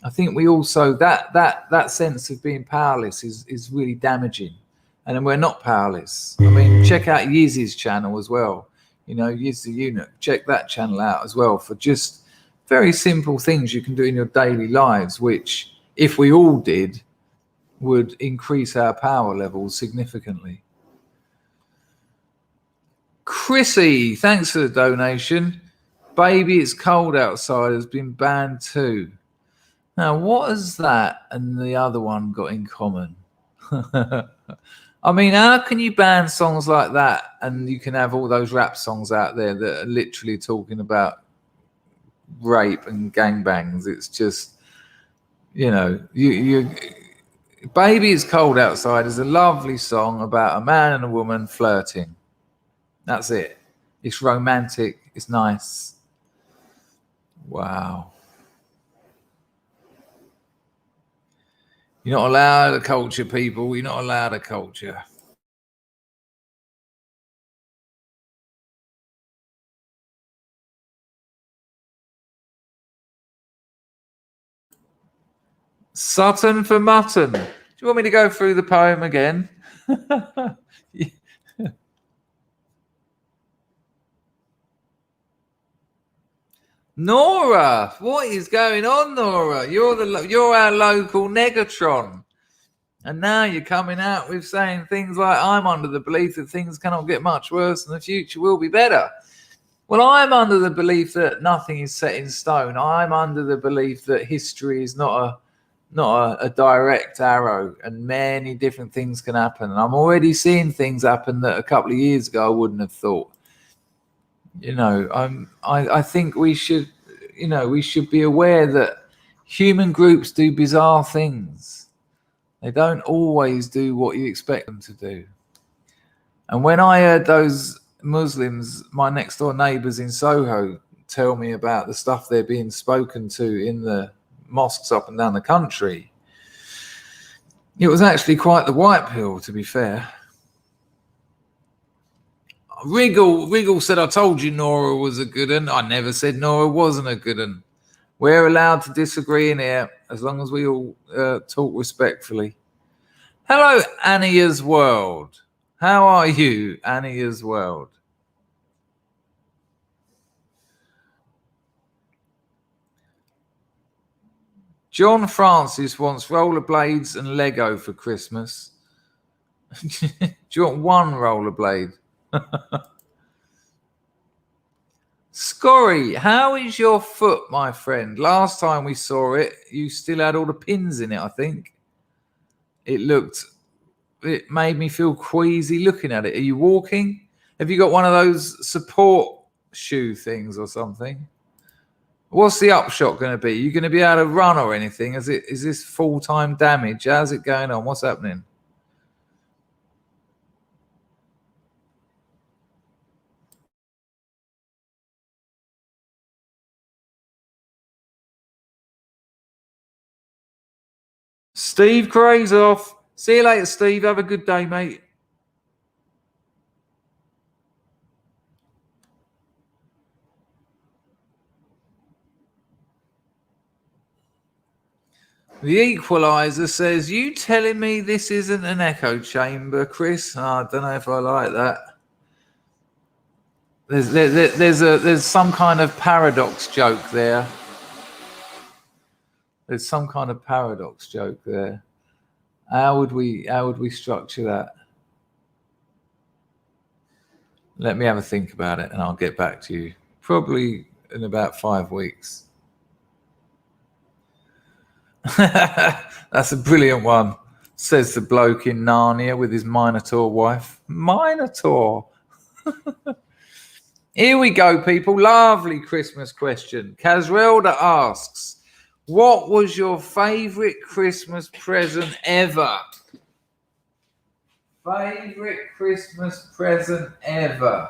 I think we also that sense of being powerless is really damaging. And then we're not powerless. I mean, check out Yizzy's channel as well. Yiz the Eunuch. Check that channel out as well for just very simple things you can do in your daily lives, which, if we all did, would increase our power levels significantly. Chrissy, thanks for the donation. Baby, It's Cold Outside has been banned too. Now, what has that and the other one got in common? I mean, how can you ban songs like that and you can have all those rap songs out there that are literally talking about rape and gangbangs? It's just, Baby, It's Cold Outside is a lovely song about a man and a woman flirting. That's it. It's romantic. It's nice. Wow. You're not allowed a culture, people. You're not allowed a culture. Sutton for mutton. Do you want me to go through the poem again? Nora, what is going on, Nora? You're our local Negatron, and now you're coming out with saying things like, "I'm under the belief that things cannot get much worse, and the future will be better." Well, I'm under the belief that nothing is set in stone. I'm under the belief that history is not a direct arrow, and many different things can happen. And I'm already seeing things happen that a couple of years ago I wouldn't have thought. I think we should be aware that human groups do bizarre things. They don't always do what you expect them to do. And when I heard those Muslims, my next door neighbours in Soho, tell me about the stuff they're being spoken to in the mosques up and down the country, it was actually quite the white pill, to be fair. Wriggle said, I told you Nora was a good one. I never said Nora wasn't a good one. We're allowed to disagree in here as long as we all talk respectfully. Hello, Annia's World. How are you, Annia's World? John Francis wants rollerblades and Lego for Christmas. Do you want one rollerblade? Scorry, how is your foot, my friend? Last time we saw it, you still had all the pins in it, I think. It made me feel queasy looking at it. Are you walking? Have you got one of those support shoe things or something? What's the upshot going to be? Are you going to be able to run or anything? Is this full-time damage? How's it going on? What's happening? Steve Cray's off. See you later, Steve. Have a good day, mate. The Equalizer says, you telling me this isn't an echo chamber, Chris? Oh, I don't know if I like that. There's some kind of paradox joke there. There's some kind of paradox joke there. How would we structure that? Let me have a think about it and I'll get back to you. Probably in about 5 weeks. That's a brilliant one, says the bloke in Narnia with his Minotaur wife. Minotaur. Here we go, people. Lovely Christmas question. Casrelda asks, what was your favourite Christmas present ever? Favourite Christmas present ever?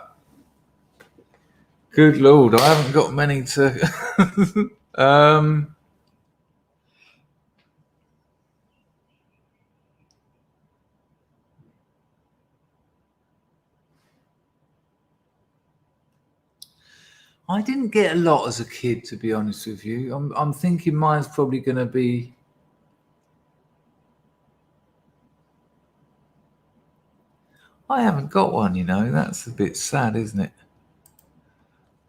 Good Lord, I haven't got many to... I didn't get a lot as a kid, to be honest with you. I'm thinking mine's probably going to be... I haven't got one, you know. That's a bit sad, isn't it?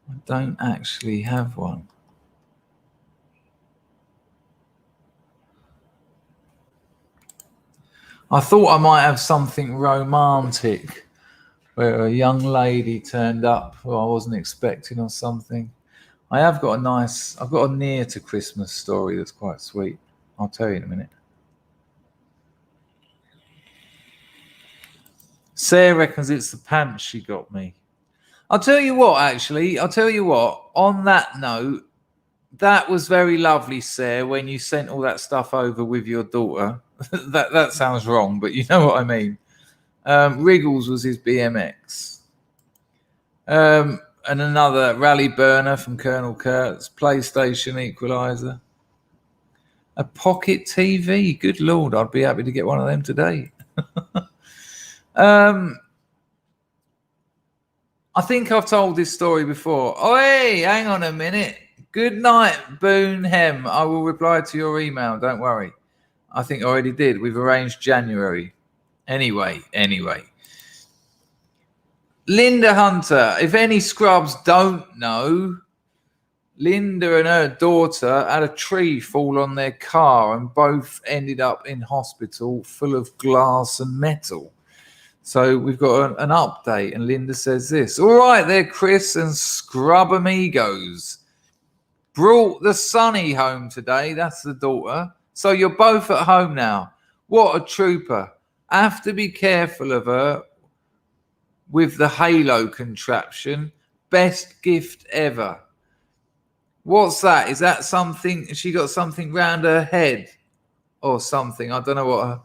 I don't actually have one. I thought I might have something romantic, where a young lady turned up who I wasn't expecting or something. I've got a near to Christmas story that's quite sweet. I'll tell you in a minute. Sarah reckons it's the pants she got me. I'll tell you what, on that note, that was very lovely, Sarah, when you sent all that stuff over with your daughter. that sounds wrong, but you know what I mean. Wriggles was his BMX. And another rally burner from Colonel Kurtz, PlayStation Equalizer. A pocket TV. Good Lord, I'd be happy to get one of them today. I think I've told this story before. Oh, hey, hang on a minute. Good night, Boone Hem. I will reply to your email. Don't worry. I think I already did. We've arranged January. Anyway. Linda Hunter. If any scrubs don't know, Linda and her daughter had a tree fall on their car and both ended up in hospital full of glass and metal. So we've got an update, and Linda says this. All right there, Chris and Scrub Amigos. Brought the Sunny home today. That's the daughter. So you're both at home now. What a trooper. I have to be careful of her with the halo contraption. Best gift ever. What's that? Is that something? She got something round her head or something. I don't know what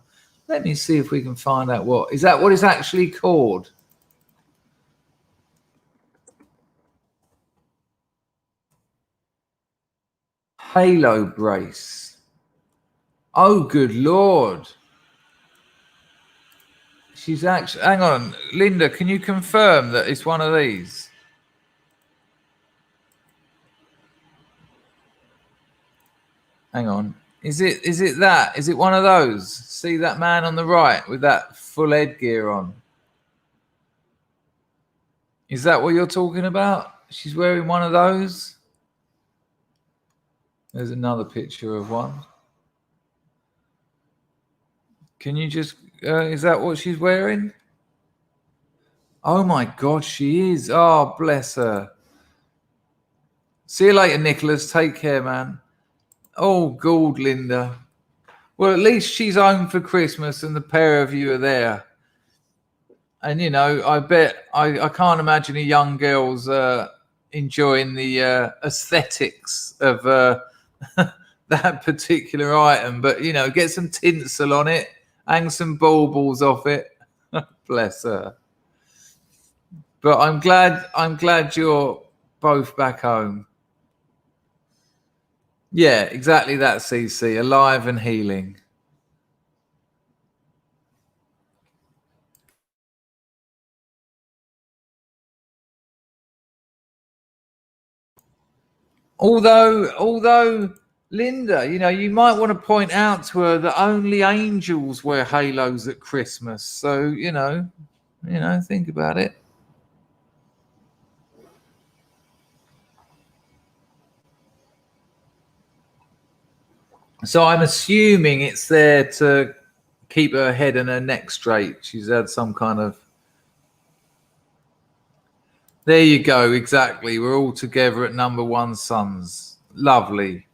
Let me see if we can find out what is that. What it's actually called? Halo brace. Oh, good Lord. She's actually, hang on, Linda, can you confirm that it's one of these? Hang on. Is it that? Is it one of those? See that man on the right with that full headgear on? Is that what you're talking about? She's wearing one of those? There's another picture of one. Can you just, is that what she's wearing? Oh my God, she is. Oh, bless her. See you later, Nicholas. Take care, man. Oh, God, Linda. Well, at least she's home for Christmas and the pair of you are there. And, you know, I bet, I can't imagine a young girl's enjoying the aesthetics of that particular item. But, you know, get some tinsel on it, hang some baubles off it. Bless her. But I'm glad you're both back home. Yeah, exactly that, CC. Alive and healing. Although Linda, you know, you might want to point out to her that only angels wear halos at Christmas. So, you know, think about it. So I'm assuming it's there to keep her head and her neck straight. She's had some kind of... There you go, exactly. We're all together at number one sons. Lovely.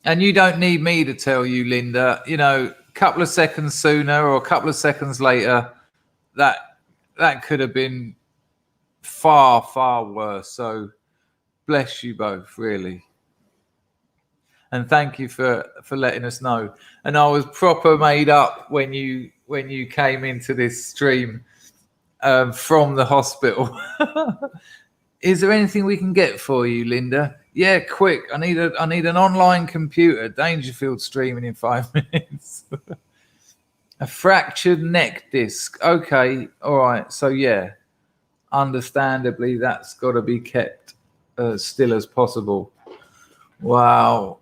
And you don't need me to tell you, Linda, you know, a couple of seconds sooner or a couple of seconds later, that could have been far, far worse. So bless you both, really. And thank you for letting us know. And I was proper made up when you came into this stream from the hospital. Is there anything we can get for you, Linda? Yeah, quick. I need an online computer. Dangerfield streaming in 5 minutes. A fractured neck disc. Okay, all right. So yeah, understandably, that's got to be kept still as possible. Wow.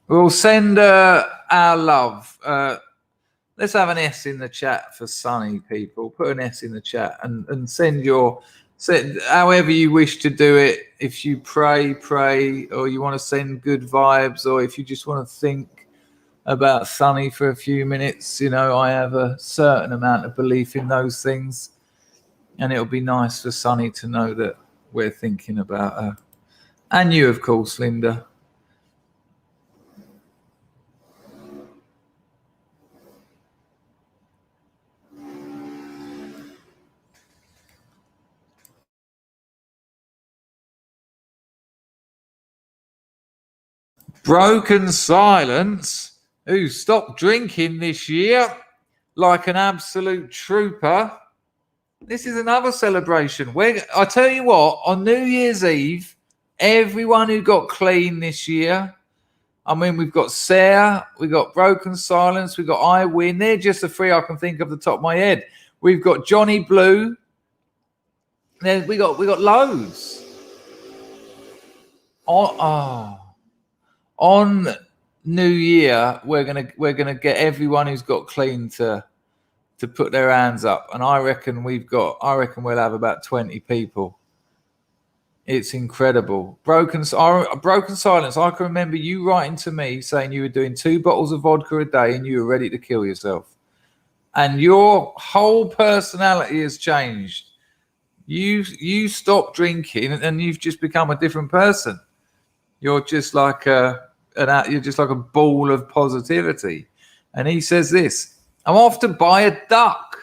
We'll send our love. Let's have an S in the chat for Sunny, people. Put an S in the chat and send however you wish to do it. If you pray, or you want to send good vibes, or if you just want to think about Sunny for a few minutes, you know, I have a certain amount of belief in those things. And it'll be nice for Sunny to know that we're thinking about her. And you, of course, Linda. Broken Silence, who stopped drinking this year like an absolute trooper. This is another celebration. I tell you what, on New Year's Eve, everyone who got clean this year, I mean, we've got Sarah, we've got Broken Silence, we've got I Win. They're just the three I can think of the top of my head. We've got Johnny Blue. Then we got loads. On New Year, we're gonna get everyone who's got clean to put their hands up, and I reckon we'll have about 20 people. It's incredible. Broken Silence. I can remember you writing to me saying you were doing 2 bottles of vodka a day and you were ready to kill yourself. And your whole personality has changed. You stopped drinking and you've just become a different person. You're just like a ball of positivity. And he says this: I'm off to buy a duck.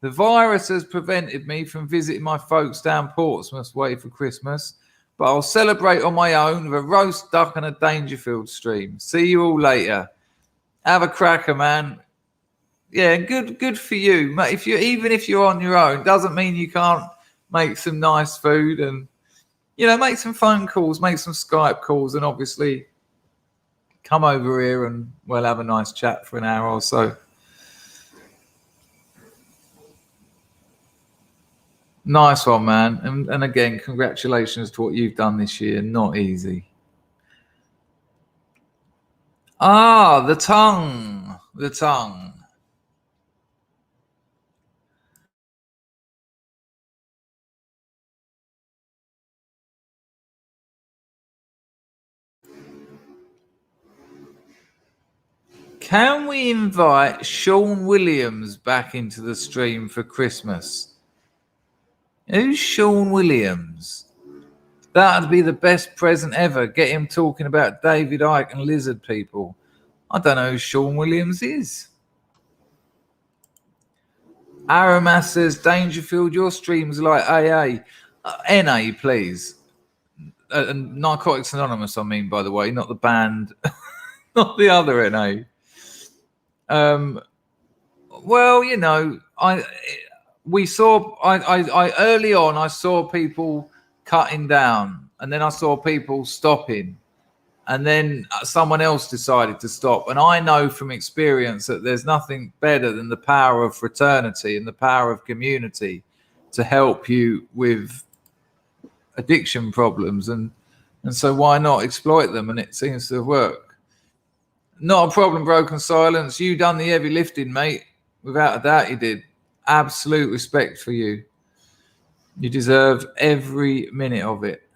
The virus has prevented me from visiting my folks down Portsmouth way for Christmas, but I'll celebrate on my own with a roast duck and a Dangerfield stream. See you all later. Have a cracker, man. Yeah, good for you. Mate, even if you're on your own, doesn't mean you can't make some nice food and, you know, make some phone calls, make some Skype calls, and obviously come over here and we'll have a nice chat for an hour or so. Nice one, man. And again, congratulations to what you've done this year. Not easy. The tongue. The tongue. Can we invite Sean Williams back into the stream for Christmas? Who's Sean Williams? That'd be the best present ever. Get him talking about David Icke and lizard people. I don't know who Sean Williams is. Aramas says, Dangerfield, your stream's like AA. NA, please. Narcotics Anonymous, I mean, by the way, not the band, not the other NA. Well, you know, I early on I saw people cutting down, and then I saw people stopping, and then someone else decided to stop. And I know from experience that there's nothing better than the power of fraternity and the power of community to help you with addiction problems, and so why not exploit them? And it seems to have worked. Not a problem, Broken Silence. You done the heavy lifting, mate. Without a doubt you did. Absolute respect for you. You deserve every minute of it.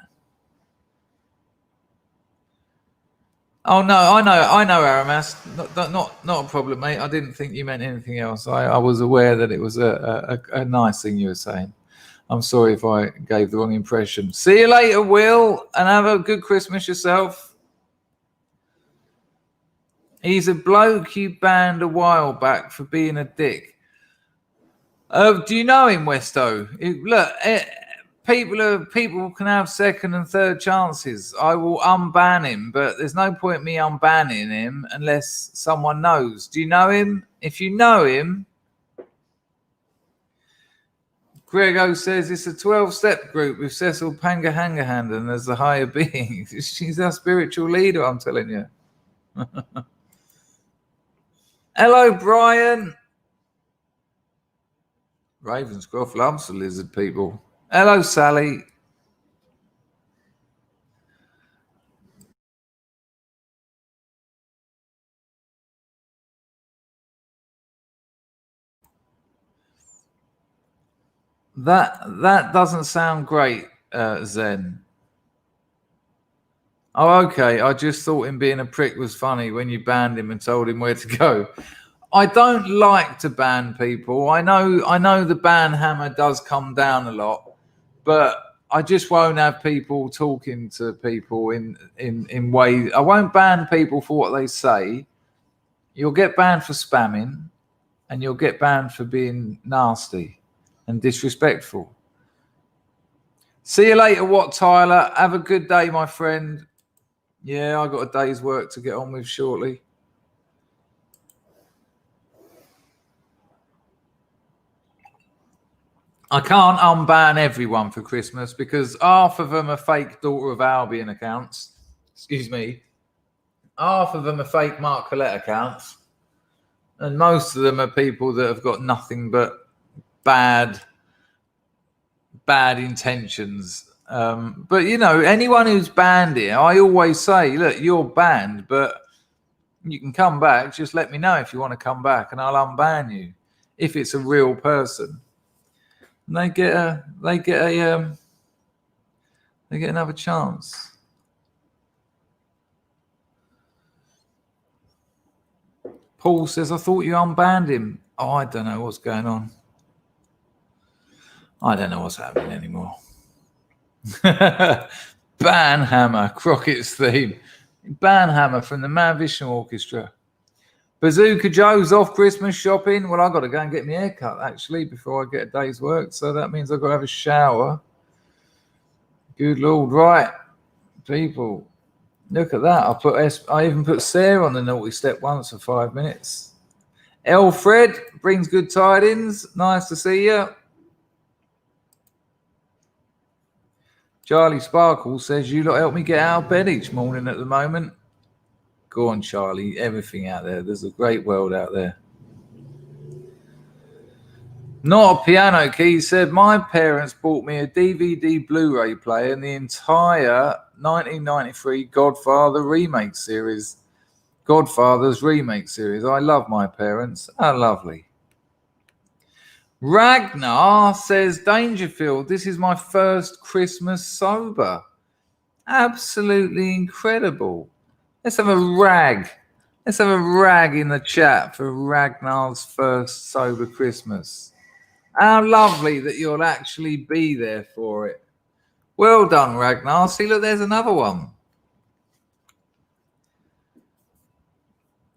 Oh no, I know, Aramas. Not a problem, mate. I didn't think you meant anything else. I was aware that it was a nice thing you were saying. I'm sorry if I gave the wrong impression. See you later, Will, and have a good Christmas yourself. He's a bloke you banned a while back for being a dick. Do you know him, Westo? Look, people can have second and third chances. I will unban him, but there's no point me unbanning him unless someone knows. Do you know him? If you know him, Grego says it's a 12-step group with Cecil Pangahangahandan as the higher being. She's our spiritual leader, I'm telling you. Hello, Brian. Ravenscroft loves the lizard people. Hello, Sally. That doesn't sound great, Zen. Oh, okay. I just thought him being a prick was funny when you banned him and told him where to go. I don't like to ban people. I know the ban hammer does come down a lot, but I just won't have people talking to people in ways. I won't ban people for what they say. You'll get banned for spamming, and you'll get banned for being nasty and disrespectful. See you later, What Tyler. Have a good day, my friend. Yeah, I got a day's work to get on with shortly. I can't unban everyone for Christmas because half of them are fake Daughter of Albion accounts. Excuse me. Half of them are fake Mark Collette accounts. And most of them are people that have got nothing but bad intentions. But, you know, anyone who's banned here, I always say, look, you're banned, but you can come back. Just let me know if you want to come back and I'll unban you if it's a real person. And they get another chance. Paul says, I thought you unbanned him. Oh, I don't know what's going on. I don't know what's happening anymore. Banhammer, Crockett's theme. Banhammer from the Mad Vishnu Orchestra. Bazooka Joe's off Christmas shopping. Well, I've got to go and get my hair cut, actually, before I get a day's work. So that means I've got to have a shower. Good Lord, right, people. Look at that. I even put Sarah on the naughty step once for 5 minutes. Alfred brings good tidings. Nice to see you. Charlie Sparkle says, you lot help me get out of bed each morning at the moment. Go on, Charlie. Everything out there. There's a great world out there. Not a piano key said, my parents bought me a DVD Blu-ray player and the entire 1993 Godfather's remake series. I love my parents. How lovely. Ragnar says, Dangerfield, this is my first Christmas sober. Absolutely incredible. Let's have a rag. Let's have a rag in the chat for Ragnar's first sober Christmas. How lovely that you'll actually be there for it. Well done, Ragnar. See, look, there's another one.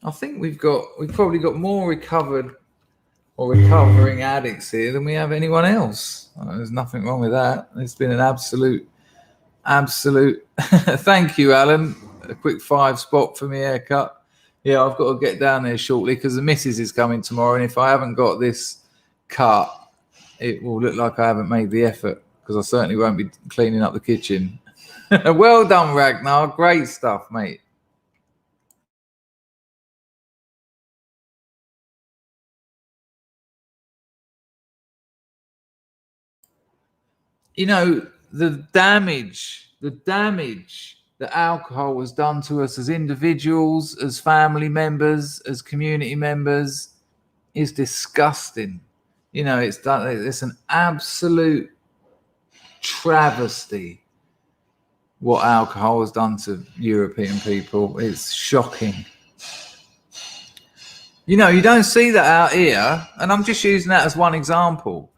I think we've probably got more recovered or recovering addicts here than we have anyone else. There's nothing wrong with that. It's been an absolute. Thank you, Alan. A quick 5 spot for me haircut. Yeah, I've got to get down there shortly because the missus is coming tomorrow, and if I haven't got this cut, it will look like I haven't made the effort because I certainly won't be cleaning up the kitchen. Well done, Ragnar. Great stuff, mate. You know, the damage that alcohol has done to us as individuals, as family members, as community members is disgusting. You know, it's an absolute travesty what alcohol has done to European people. It's shocking. You know, you don't see that out here, and I'm just using that as one example.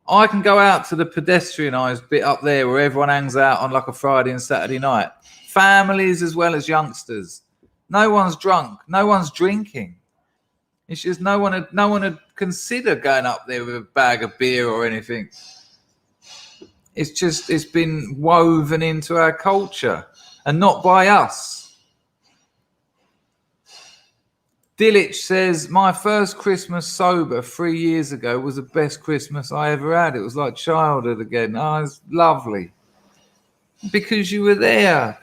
I can go out to the pedestrianised bit up there where everyone hangs out on like a Friday and Saturday night. Families as well as youngsters. No one's drunk. No one's drinking. It's just no one had considered going up there with a bag of beer or anything. It's been woven into our culture and not by us. Dillich says, my first Christmas sober 3 years ago was the best Christmas I ever had. It was like childhood again. Oh, it's lovely. Because you were there,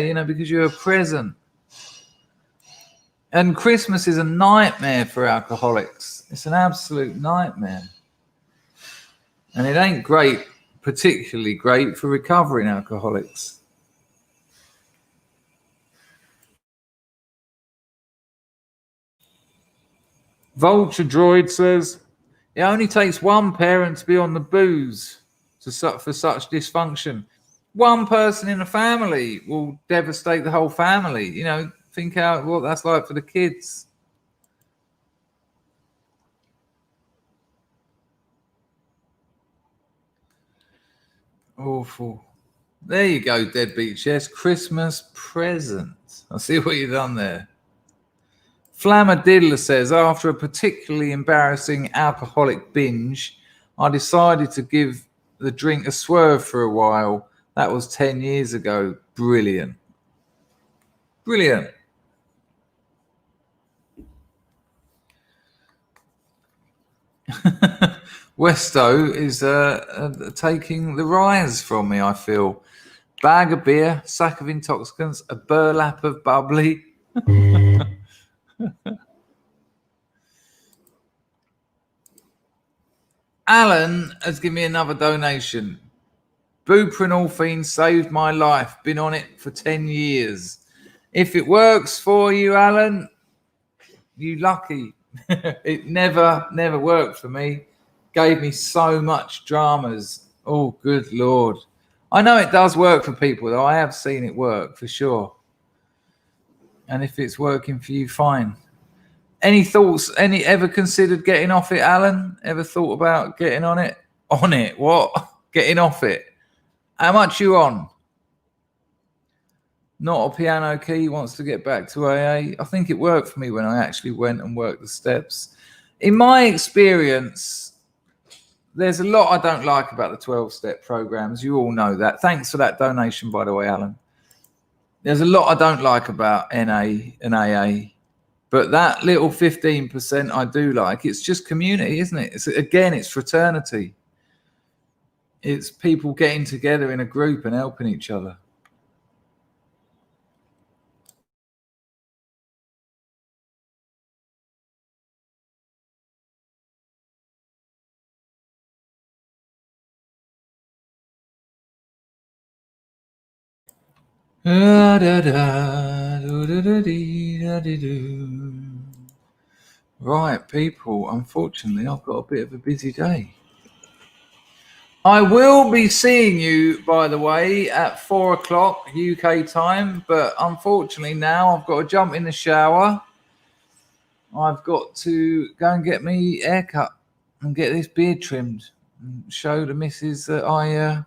you know, because you were present. And Christmas is a nightmare for alcoholics. It's an absolute nightmare. And it ain't great, particularly great for recovering alcoholics. Vulture Droid says, it only takes one parent to be on the booze for such dysfunction. One person in a family will devastate the whole family. You know, think out what that's like for the kids. Awful. There you go, Deadbeat Chess. Christmas present. I see what you've done there. Flammadiddler says, after a particularly embarrassing alcoholic binge, I decided to give the drink a swerve for a while. That was 10 years ago. Brilliant. Brilliant. Westo is taking the rise from me, I feel. Bag of beer, sack of intoxicants, a burlap of bubbly. Alan has given me another donation. Buprenorphine saved my life. Been on it for 10 years. If it works for you, Alan, you lucky. It never worked for me. Gave me so much dramas. Oh, good Lord. I know it does work for people, though. I have seen it work for sure. And if it's working for you, fine. Any thoughts? Ever considered getting off it, Alan? Ever thought about getting on it? On it? What? Getting off it? How much you on? Not a piano key. Wants to get back to AA. I think it worked for me when I actually went and worked the steps. In my experience, there's a lot I don't like about the 12-step programs. You all know that. Thanks for that donation, by the way, Alan. There's a lot I don't like about NA and AA, but that little 15% I do like. It's just community, isn't it? It's fraternity. It's people getting together in a group and helping each other. Right, people, unfortunately, I've got a bit of a busy day. I will be seeing you, by the way, at 4 o'clock UK time, but unfortunately now I've got to jump in the shower. I've got to go and get me haircut and get this beard trimmed and show the missus that I've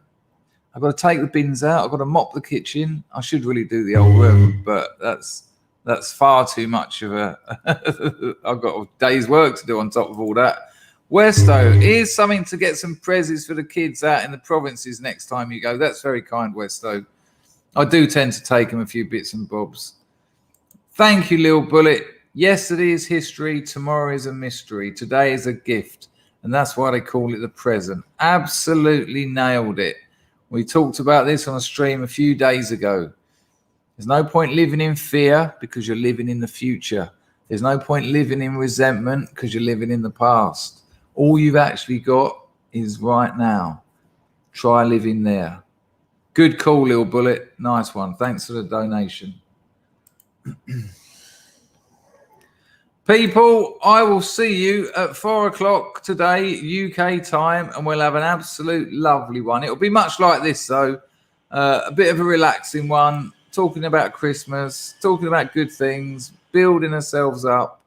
got to take the bins out. I've got to mop the kitchen. I should really do the old room, but that's far too much of a... I've got a day's work to do on top of all that. Westo, here's something to get some prezzies for the kids out in the provinces next time you go. That's very kind, Westo. I do tend to take them a few bits and bobs. Thank you, Lil Bullet. Yesterday is history. Tomorrow is a mystery. Today is a gift. And that's why they call it the present. Absolutely nailed it. We talked about this on a stream a few days ago. There's no point living in fear because you're living in the future. There's no point living in resentment because you're living in the past. All you've actually got is right now. Try living there. Good call, Lil Bullet. Nice one. Thanks for the donation. People, I will see you at 4 o'clock today, UK time, and we'll have an absolute lovely one. It'll be much like this, though. A bit of a relaxing one, talking about Christmas, talking about good things, building ourselves up,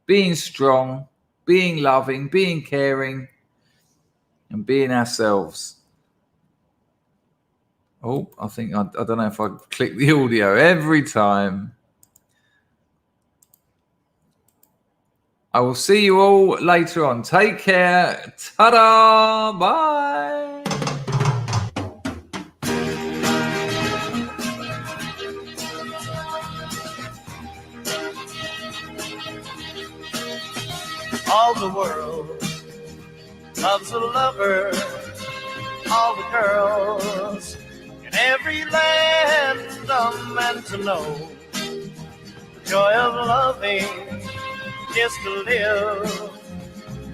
being strong, being loving, being caring, and being ourselves. Oh, I think, I don't know if I click the audio every time. I will see you all later on. Take care. Ta-da! Bye! All the world loves a lover. All the girls in every land are meant to know the joy of loving is to live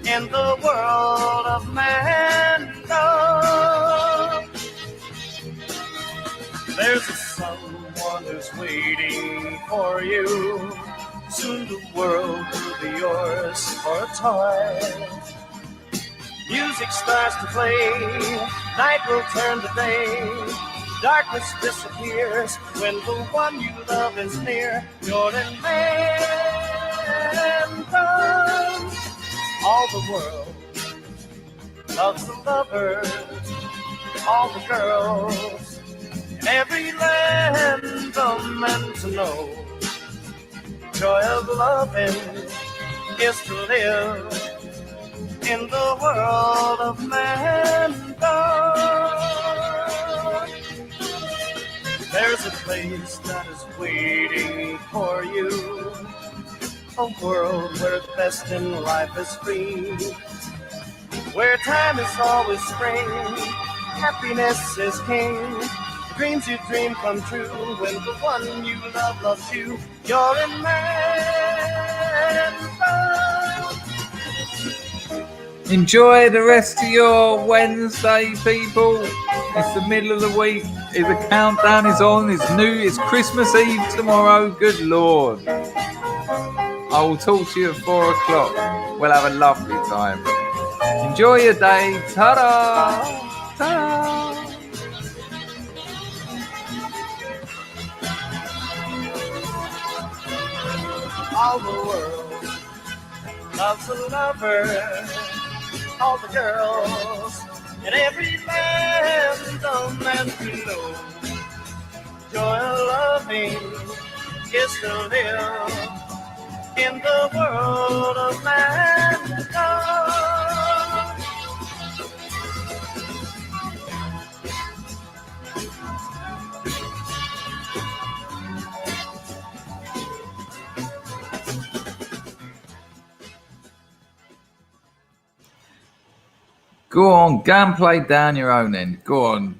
in the world of man. There's a someone who's waiting for you. Soon the world will be yours for a time. Music starts to play, night will turn to day. Darkness disappears when the one you love is near. You're in man. All the world loves the lover. All the girls in every land are meant to know joy of loving is to live in the world of man. There's a place that is waiting for you. A world where the best in life is free, where time is always spring, happiness is king. The dreams you dream come true when the one you love loves you. You're in man. Enjoy the rest of your Wednesday, people. It's the middle of the week. The countdown is on. It's Christmas Eve tomorrow. Good Lord. I will talk to you at 4 o'clock. We'll have a lovely time. Enjoy your day. Ta-da! Ta-da! All the world loves a lover. All the girls in every land are meant to know joy of loving is to live in the world of man. Go on, go and play down your own end. Go on.